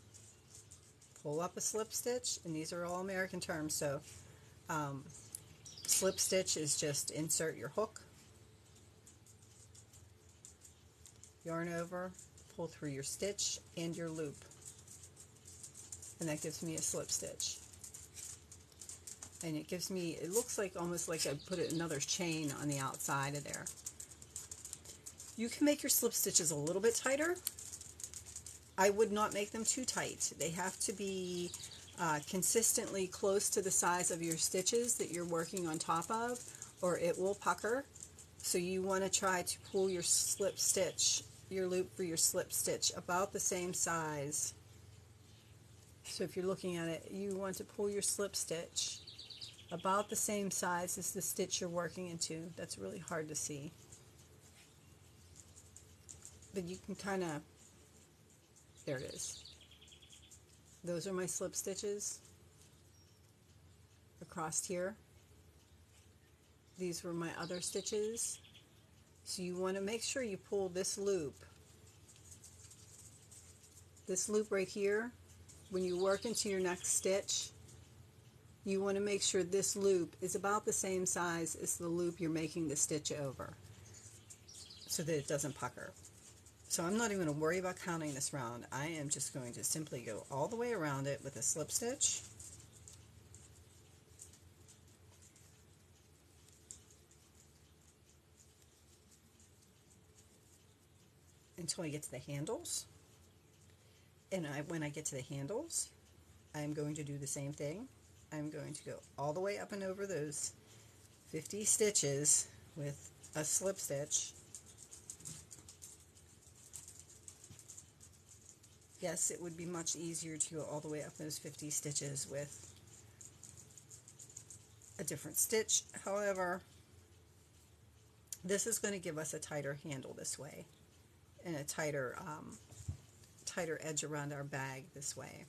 pull up a slip stitch, and these are all American terms, so slip stitch is just insert your hook, yarn over, pull through your stitch and your loop, and that gives me a slip stitch. And it gives me, it looks like almost like I put another chain on the outside of there. You can make your slip stitches a little bit tighter. I would not make them too tight. They have to be consistently close to the size of your stitches that you're working on top of, or it will pucker. So you want to try to pull your slip stitch, your loop for your slip stitch, about the same size. So if you're looking at it, you want to pull your slip stitch about the same size as the stitch you're working into. That's really hard to see, but you can kind of, there it is. Those are my slip stitches across here. These were my other stitches. So you want to make sure you pull this loop right here. When you work into your next stitch, you want to make sure this loop is about the same size as the loop you're making the stitch over, so that it doesn't pucker. So I'm not even going to worry about counting this round. I am just going to simply go all the way around it with a slip stitch. Until I get to the handles. And when I get to the handles, I'm going to do the same thing. I'm going to go all the way up and over those 50 stitches with a slip stitch. Yes, it would be much easier to go all the way up those 50 stitches with a different stitch. However, this is going to give us a tighter handle this way, and a tighter edge around our bag this way.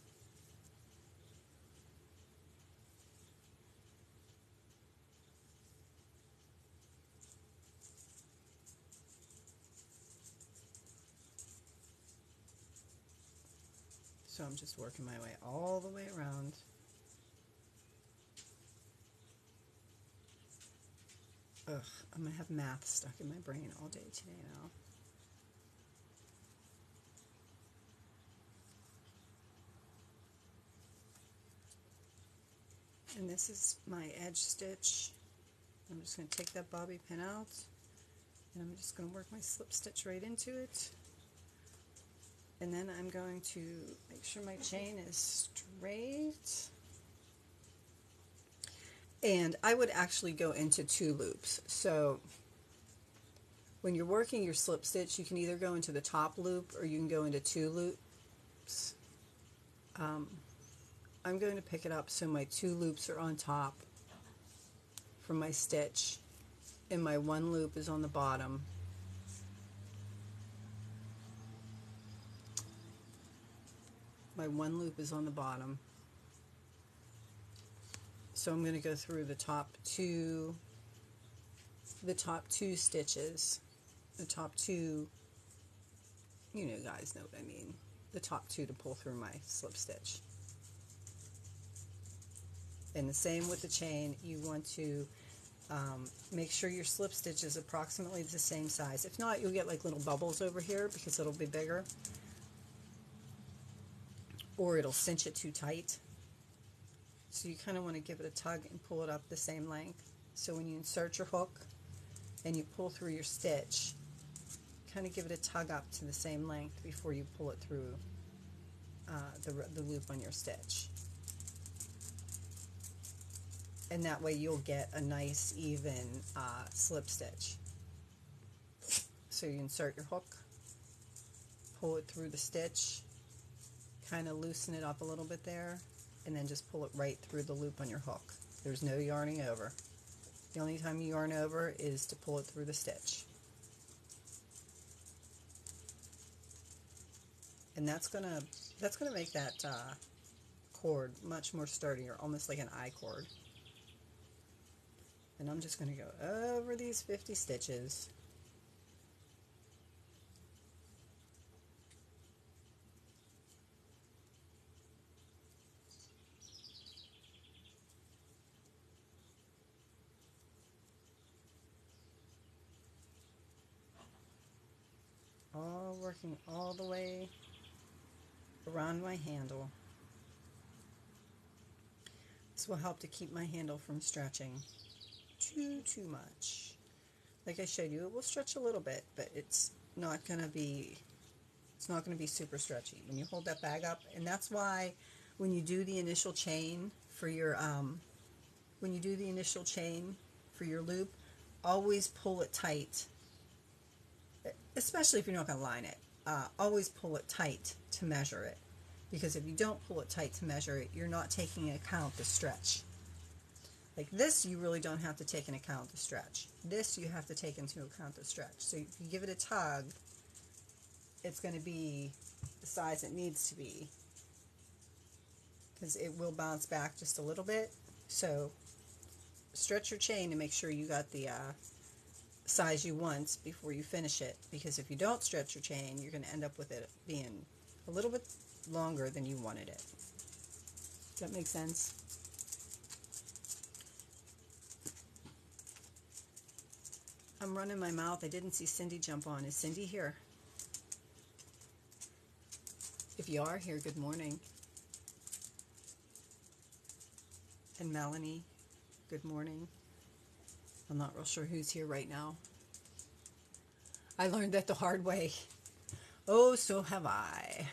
So I'm just working my way all the way around. Ugh, I'm going to have math stuck in my brain all day today now. And this is my edge stitch. I'm just going to take that bobby pin out, and I'm just going to work my slip stitch right into it. And then I'm going to make sure my chain is straight. And I would actually go into 2 loops. So when you're working your slip stitch, you can either go into the top loop or you can go into 2 loops. I'm going to pick it up so my 2 loops are on top from my stitch, and my 1 loop is on the bottom. My 1 loop is on the bottom. So I'm going to go through the top two stitches, the top 2, you know, guys know what I mean, the top 2 to pull through my slip stitch. And the same with the chain, you want to make sure your slip stitch is approximately the same size. If not, you'll get like little bubbles over here because it'll be bigger, or it'll cinch it too tight. So you kind of want to give it a tug and pull it up the same length. So when you insert your hook and you pull through your stitch, kind of give it a tug up to the same length before you pull it through the loop on your stitch. And that way you'll get a nice even slip stitch. So you insert your hook, pull it through the stitch, kind of loosen it up a little bit there, and then just pull it right through the loop on your hook. There's no yarning over. The only time you yarn over is to pull it through the stitch. And that's gonna make that cord much more sturdier, almost like an I cord. And I'm just going to go over these 50 stitches. All working all the way around my handle. This will help to keep my handle from stretching too much. Like I showed you, it will stretch a little bit, but it's not going to be super stretchy when you hold that bag up. And that's why when you do the initial chain for your loop, always pull it tight. Especially if you're not going to line it, always pull it tight to measure it, because if you don't pull it tight to measure it, you're not taking into account the stretch. Like this, you really don't have to take into account the stretch. This, you have to take into account the stretch. So if you give it a tug, it's going to be the size it needs to be, because it will bounce back just a little bit. So stretch your chain to make sure you got the size you want before you finish it, because if you don't stretch your chain, you're going to end up with it being a little bit longer than you wanted it. Does that make sense? I'm running my mouth. I didn't see Cindy jump on. Is Cindy here? If you are here, good morning. And Melanie, good morning. I'm not real sure who's here right now. I learned that the hard way. Oh, so have I.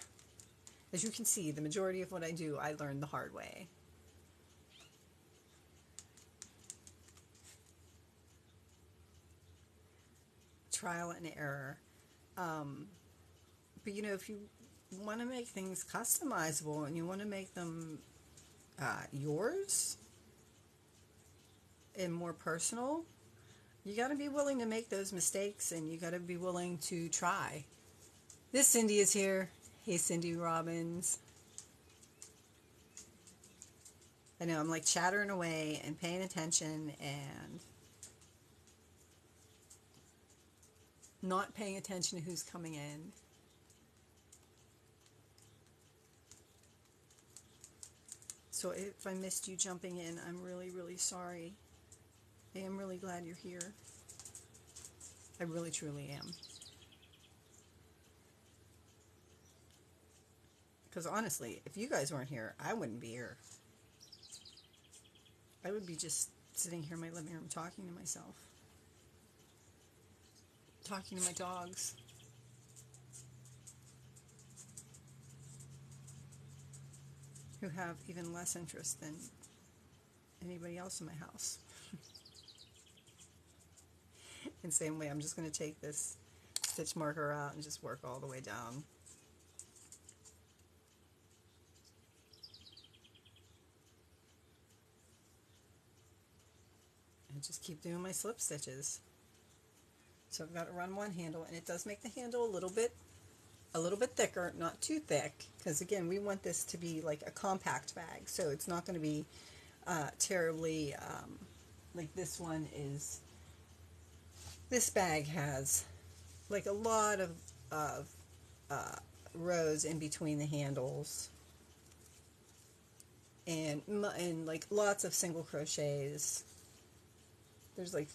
As you can see, the majority of what I do, I learned the hard way. Trial and error. But you know, if you want to make things customizable and you want to make them yours and more personal, you got to be willing to make those mistakes, and you got to be willing to try. This Cindy is here. Hey, Cindy Robbins. I know I'm like chattering away and paying attention and not paying attention to who's coming in. So if I missed you jumping in, I'm really, really sorry. I am really glad you're here. I really, truly am. Because honestly, if you guys weren't here, I wouldn't be here. I would be just sitting here in my living room talking to myself. Talking to my dogs. Who have even less interest than anybody else in my house. In the same way, I'm just going to take this stitch marker out and just work all the way down. And just keep doing my slip stitches. So I've got to run one handle, and it does make the handle a little bit thicker, not too thick, because again, we want this to be like a compact bag, so it's not going to be terribly like this one is. This bag has like a lot of rows in between the handles, and like lots of single crochets. There's like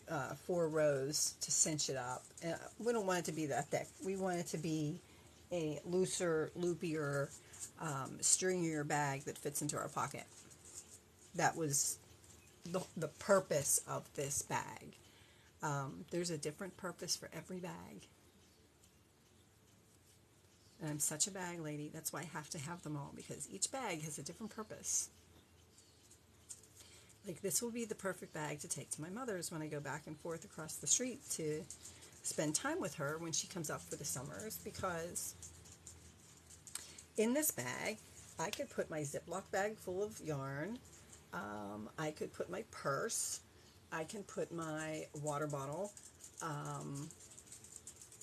4 rows to cinch it up. And we don't want it to be that thick. We want it to be a looser, loopier, stringier bag that fits into our pocket. That was the purpose of this bag. There's a different purpose for every bag. And I'm such a bag lady. That's why I have to have them all, because each bag has a different purpose. Like this will be the perfect bag to take to my mother's when I go back and forth across the street to spend time with her when she comes up for the summers, because in this bag I could put my Ziploc bag full of yarn. I could put my purse. I can put my water bottle.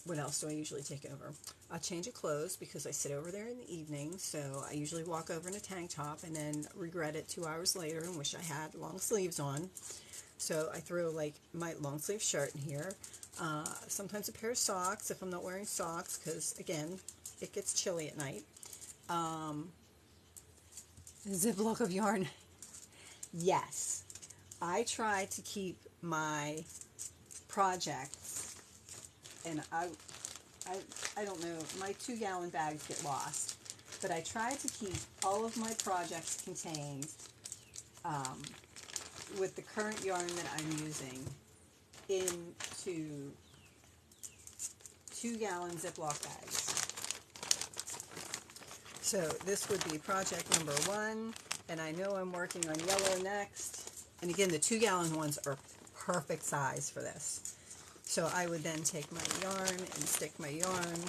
What else do I usually take over? A change of clothes, because I sit over there in the evening, so I usually walk over in a tank top and then regret it 2 hours later and wish I had long sleeves on. So I throw like my long sleeve shirt in here. Sometimes a pair of socks if I'm not wearing socks, because again, it gets chilly at night. A Ziploc of yarn. Yes, I try to keep my projects, and I don't know, my 2-gallon bags get lost, but I try to keep all of my projects contained with the current yarn that I'm using into 2-gallon Ziploc bags. So this would be project number 1, and I know I'm working on yellow next. And again, the 2-gallon ones are perfect size for this. So I would then take my yarn and stick my yarn.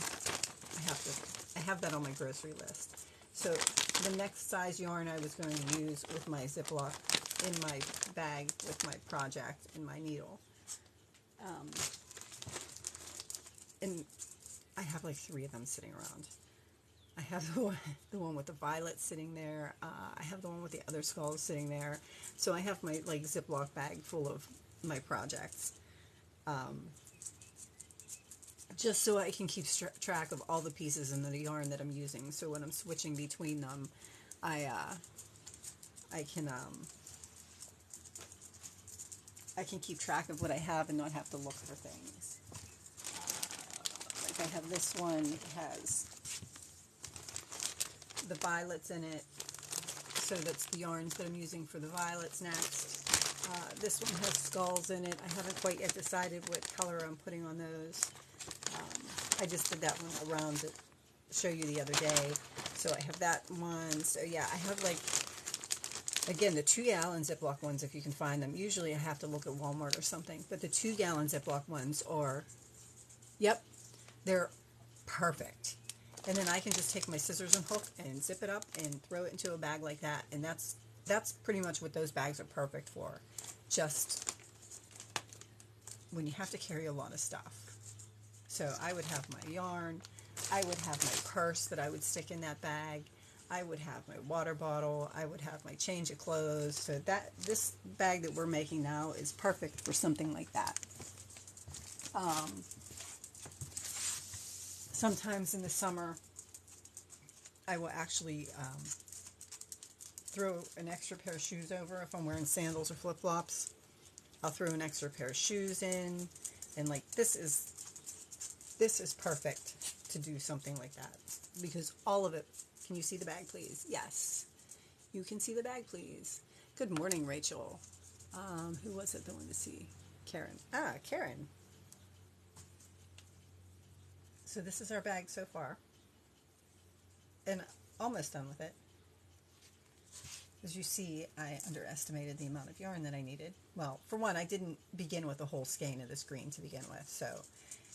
I have that on my grocery list. So the next size yarn I was going to use with my Ziploc in my bag with my project and my needle. And I have like 3 of them sitting around. I have the one with the violet sitting there. I have the one with the other skulls sitting there. So I have my like Ziploc bag full of my projects. Just so I can keep track of all the pieces in the yarn that I'm using. So when I'm switching between them, I can keep track of what I have and not have to look for things. Like I have this one, it has the violets in it, so that's the yarns that I'm using for the violets next. This one has skulls in it. I haven't quite yet decided what color I'm putting on those. I just did that one around to show you the other day. So I have that one. So yeah, I have like, again, the 2-gallon Ziploc ones, if you can find them. Usually I have to look at Walmart or something, but the 2-gallon Ziploc ones are, yep, they're perfect. And then I can just take my scissors and hook and zip it up and throw it into a bag like that. And that's pretty much what those bags are perfect for. Just when you have to carry a lot of stuff. So I would have my yarn. I would have my purse that I would stick in that bag. I would have my water bottle. I would have my change of clothes. So this bag that we're making now is perfect for something like that. Sometimes in the summer, I will actually throw an extra pair of shoes over if I'm wearing sandals or flip-flops. I'll throw an extra pair of shoes in, and like this is perfect to do something like that, because all of it. Can you see the bag, please? Yes, you can see the bag, please. Good morning, Rachel. Who was it that wanted to see? Karen. Karen. So this is our bag so far, and almost done with it. As you see, I underestimated the amount of yarn that I needed. Well, for one, I didn't begin with a whole skein of this green to begin with. So,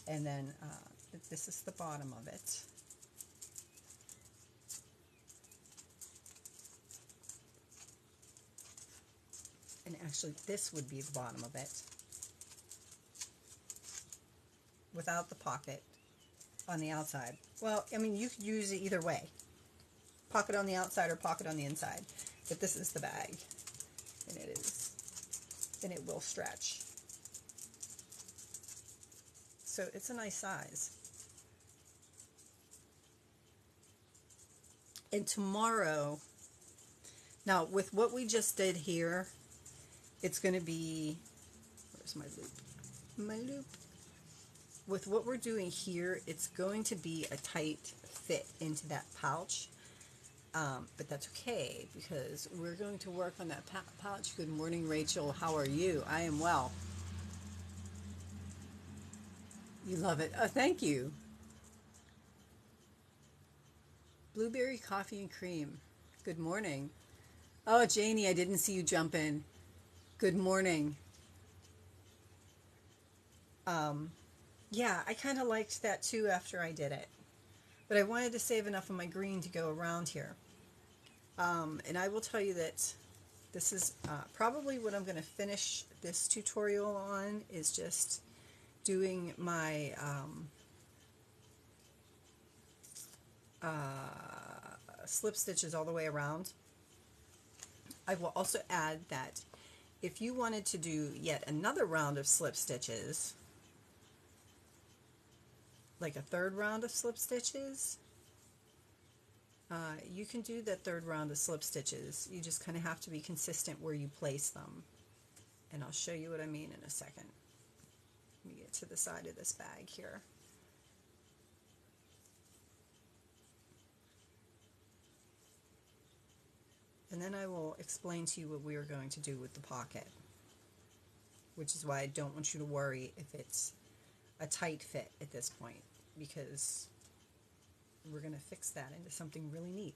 and then this is the bottom of it. And actually, this would be the bottom of it, without the pocket on the outside. Well, I mean, you could use it either way. Pocket on the outside or pocket on the inside. But this is the bag, and it will stretch. So it's a nice size. And tomorrow, now with what we just did here, it's going to be, where's my loop? My loop. With what we're doing here, it's going to be a tight fit into that pouch. But that's okay, because we're going to work on that pouch. Good morning, Rachel. How are you? I am well. You love it. Oh, thank you. Blueberry coffee and cream. Good morning. Oh, Janie, I didn't see you jump in. Good morning. Yeah, I kind of liked that too after I did it. But I wanted to save enough of my green to go around here. And I will tell you that this is probably what I'm going to finish this tutorial on, is just doing my slip stitches all the way around. I will also add that if you wanted to do yet another round of slip stitches, like a third round of slip stitches, you can do that third round of slip stitches. You just kind of have to be consistent where you place them. And I'll show you what I mean in a second. Let me get to the side of this bag here. And then I will explain to you what we are going to do with the pocket, which is why I don't want you to worry if it's a tight fit at this point, because we're going to fix that into something really neat.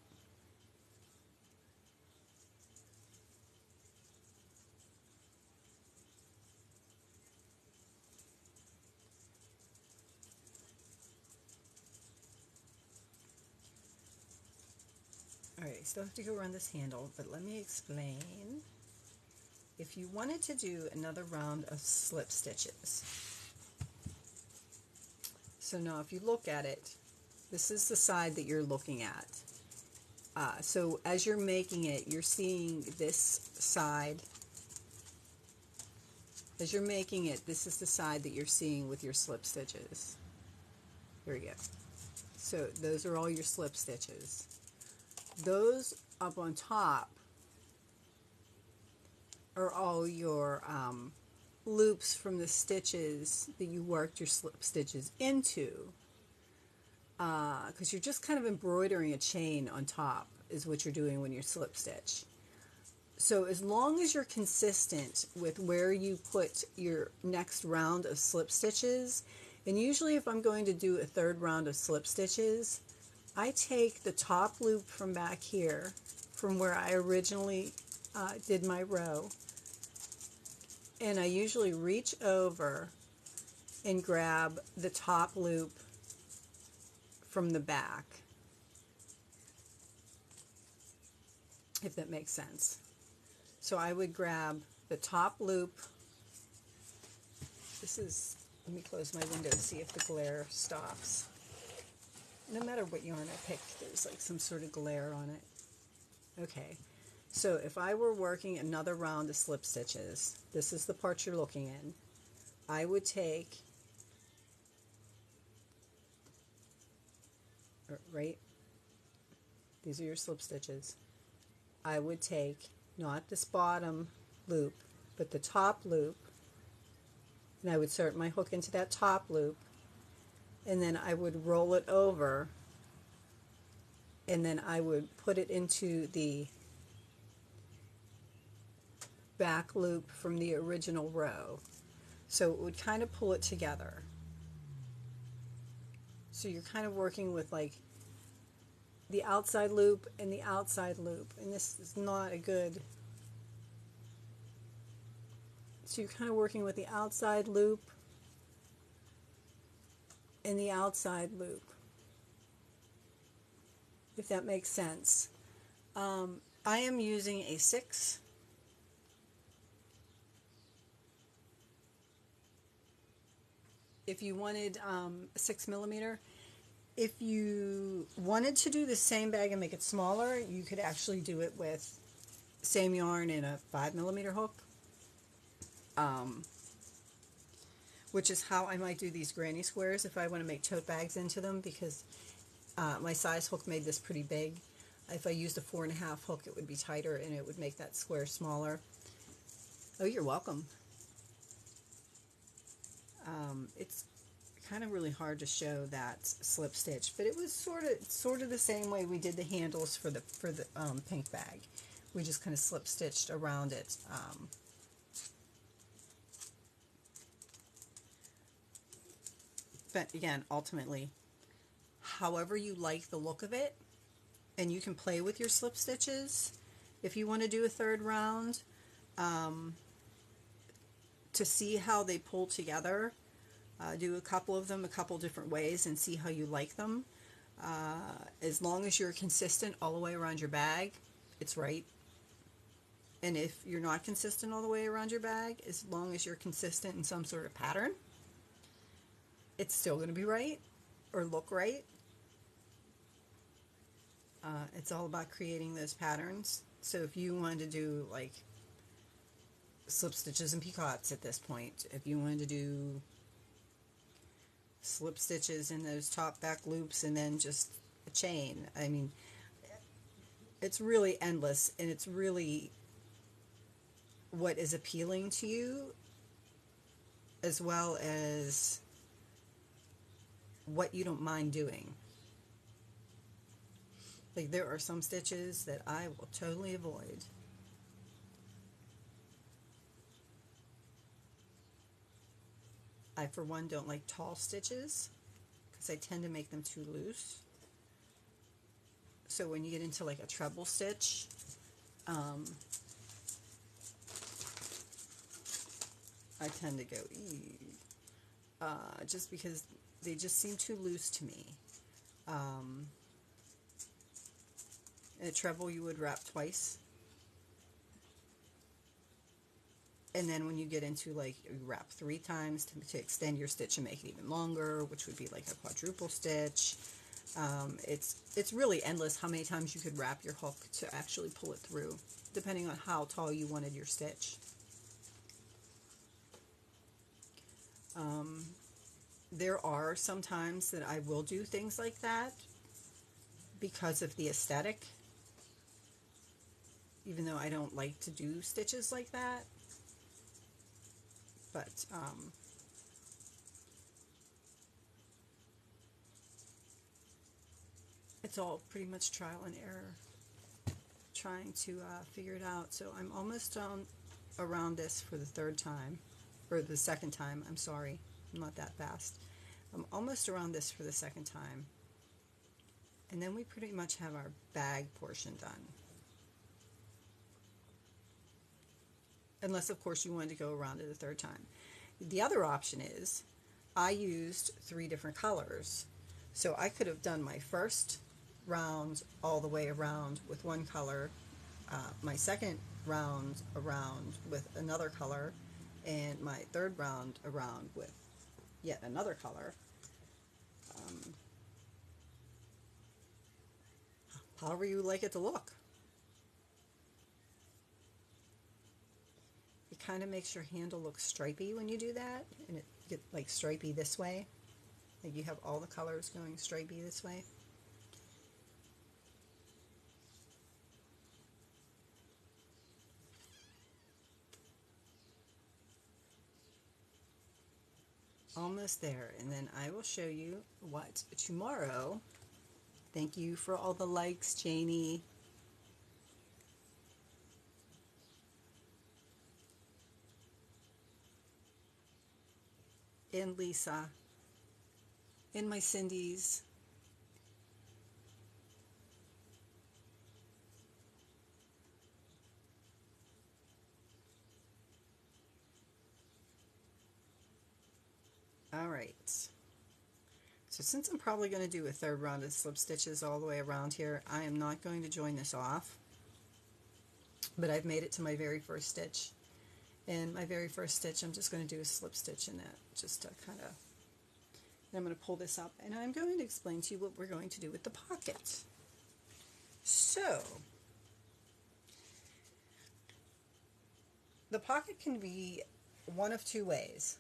Alright, still have to go around this handle, but let me explain. If you wanted to do another round of slip stitches, so now if you look at it, this is the side that you're looking at. So as you're making it, you're seeing this side. As you're making it, this is the side that you're seeing with your slip stitches. Here we go. So those are all your slip stitches. Those up on top are all your loops from the stitches that you worked your slip stitches into, because you're just kind of embroidering a chain on top is what you're doing when you slip stitch. So as long as you're consistent with where you put your next round of slip stitches, and usually if I'm going to do a third round of slip stitches, I take the top loop from back here, from where I originally did my row, and I usually reach over and grab the top loop from the back, if that makes sense. So I would grab the top loop. Let me close my window to see if the glare stops. No matter what yarn I pick, there's like some sort of glare on it. Okay, so if I were working another round of slip stitches, this is the part you're looking in. I would take, right, these are your slip stitches. I would take not this bottom loop, but the top loop, and I would insert my hook into that top loop, and then I would roll it over, and then I would put it into the back loop from the original row. So it would kind of pull it together. So you're kind of working with like the outside loop and the outside loop, and this is not a good, so you're kind of working with the outside loop and the outside loop, if that makes sense. I am using a 6. If you wanted a 6mm, if you wanted to do the same bag and make it smaller, you could actually do it with same yarn and a 5mm hook, which is how I might do these granny squares if I want to make tote bags into them, because my size hook made this pretty big. If I used a 4.5 hook, it would be tighter and it would make that square smaller. Oh, you're welcome. It's kind of really hard to show that slip stitch, but it was sort of the same way we did the handles for the pink bag. We just kind of slip stitched around it. But again, ultimately, however you like the look of it, and you can play with your slip stitches if you want to do a third round to see how they pull together. Do a couple of them a couple different ways and see how you like them. As long as you're consistent all the way around your bag, it's right. And if you're not consistent all the way around your bag, as long as you're consistent in some sort of pattern, it's still going to be right or look right. It's all about creating those patterns. So if you wanted to do like slip stitches and picots at this point, if you wanted to do slip stitches in those top back loops and then just a chain, I mean, it's really endless, and it's really what is appealing to you, as well as what you don't mind doing. Like, there are some stitches that I will totally avoid. I, for one, don't like tall stitches because I tend to make them too loose. So when you get into like a treble stitch, I tend to go, just because they just seem too loose to me. In a treble, you would wrap twice. And then when you get into like, you wrap 3 times to extend your stitch and make it even longer, which would be like a quadruple stitch. It's really endless how many times you could wrap your hook to actually pull it through, depending on how tall you wanted your stitch. There are some times that I will do things like that because of the aesthetic, even though I don't like to do stitches like that. But it's all pretty much trial and error, trying to figure it out. So I'm almost around this for the third time, or the second time, I'm sorry, I'm not that fast. I'm almost around this for the second time. And then we pretty much have our bag portion done. Unless, of course, you wanted to go around it a third time. The other option is I used 3 different colors. So I could have done my first round all the way around with one color, my second round around with another color, and my third round around with yet another color. However you like it to look. It kind of makes your handle look stripy when you do that, and it gets like stripy this way. Like you have all the colors going stripy this way. Almost there, and then I will show you what tomorrow. Thank you for all the likes, Janie. And Lisa. And my Cindy's. Alright. So since I'm probably going to do a third round of slip stitches all the way around here, I am not going to join this off. But I've made it to my very first stitch. And my very first stitch, I'm just going to do a slip stitch in that, just to kind of, and I'm going to pull this up, and I'm going to explain to you what we're going to do with the pocket. So, the pocket can be one of 2 ways.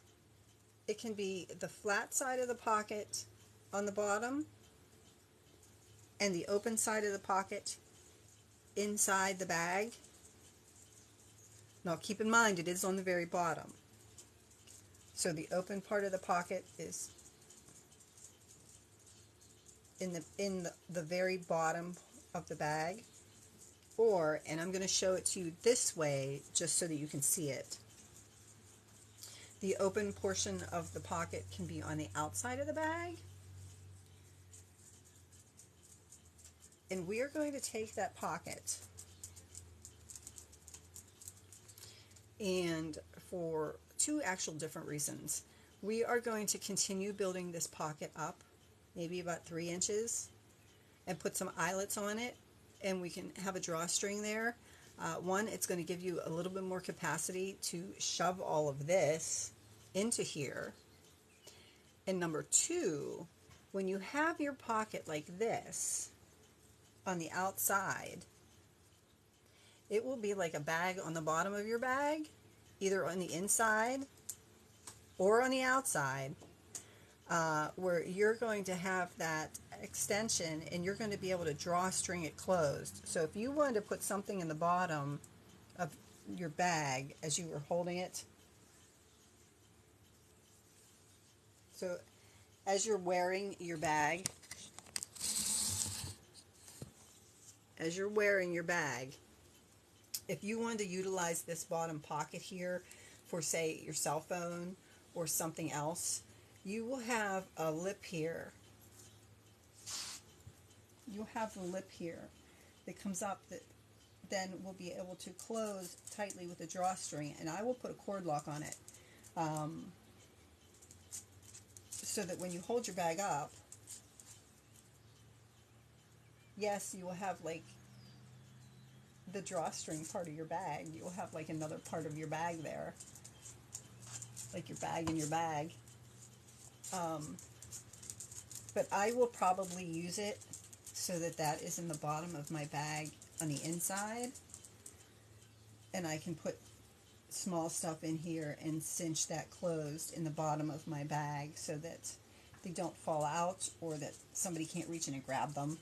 It can be the flat side of the pocket on the bottom, and the open side of the pocket inside the bag. Now keep in mind, it is on the very bottom. So the open part of the pocket is in the very bottom of the bag. Or, and I'm going to show it to you this way just so that you can see it. The open portion of the pocket can be on the outside of the bag. And we are going to take that pocket, and for 2 actual different reasons. We are going to continue building this pocket up, maybe about 3 inches, and put some eyelets on it and we can have a drawstring there. One, it's going to give you a little bit more capacity to shove all of this into here. And number two, when you have your pocket like this on the outside, it will be like a bag on the bottom of your bag, either on the inside or on the outside, where you're going to have that extension and you're going to be able to drawstring it closed. So if you wanted to put something in the bottom of your bag as you were holding it, so as you're wearing your bag, if you wanted to utilize this bottom pocket here for, say, your cell phone or something else, you will have a lip here. You'll have the lip here that comes up that then will be able to close tightly with a drawstring, and I will put a cord lock on it, so that when you hold your bag up, yes, you will have like the drawstring part of your bag. You will have like another part of your bag there, like your bag in your bag. But I will probably use it so that that is in the bottom of my bag on the inside, and I can put small stuff in here and cinch that closed in the bottom of my bag so that they don't fall out or that somebody can't reach in and grab them.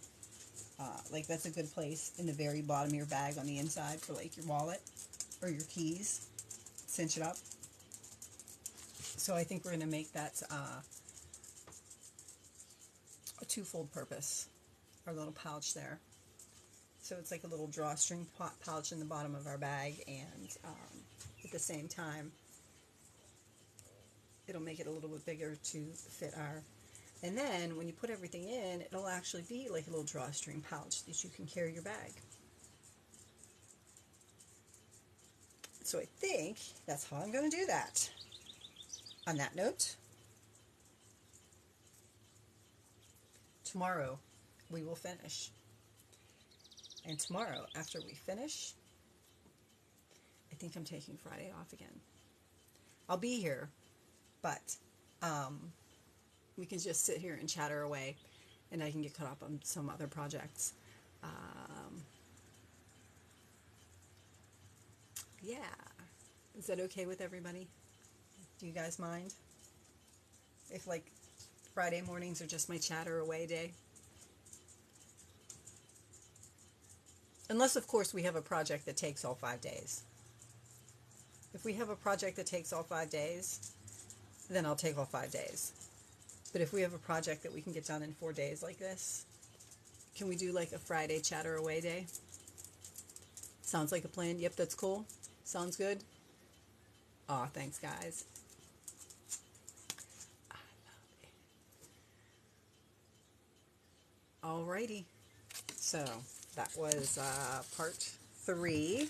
Like that's a good place in the very bottom of your bag on the inside for like your wallet or your keys. Cinch it up. So I think we're going to make that a twofold purpose, our little pouch there. So it's like a little drawstring pouch in the bottom of our bag, and at the same time, it'll make it a little bit bigger to fit our... And then when you put everything in, it'll actually be like a little drawstring pouch that you can carry your bag. So I think that's how I'm going to do that. On that note, tomorrow we will finish. And tomorrow, after we finish, I think I'm taking Friday off again. I'll be here, but we can just sit here and chatter away, and I can get caught up on some other projects. Yeah. Is that okay with everybody? Do you guys mind? If, like, Friday mornings are just my chatter away day? Unless, of course, we have a project that takes all 5 days. If we have a project that takes all 5 days, then I'll take all 5 days. But if we have a project that we can get done in 4 days like this, can we do like a Friday chatter away day? Sounds like a plan. Yep, that's cool. Sounds good. Aw, thanks, guys. I love it. Alrighty. So that was part 3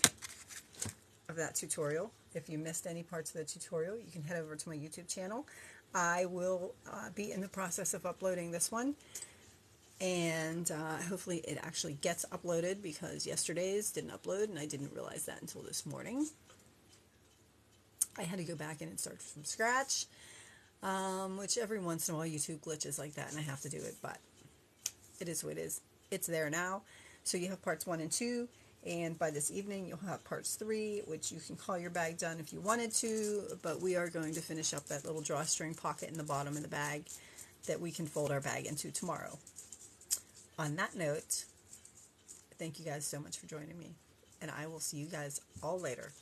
of that tutorial. If you missed any parts of the tutorial, you can head over to my YouTube channel. I will be in the process of uploading this one, and hopefully it actually gets uploaded, because yesterday's didn't upload and I didn't realize that until this morning. I had to go back in and start from scratch, which every once in a while YouTube glitches like that and I have to do it, but it is what it is. It's there now. So you have parts 1 and 2, and by this evening you'll have parts 3, which you can call your bag done if you wanted to, but we are going to finish up that little drawstring pocket in the bottom of the bag that we can fold our bag into tomorrow. On that note, thank you guys so much for joining me, and I will see you guys all later.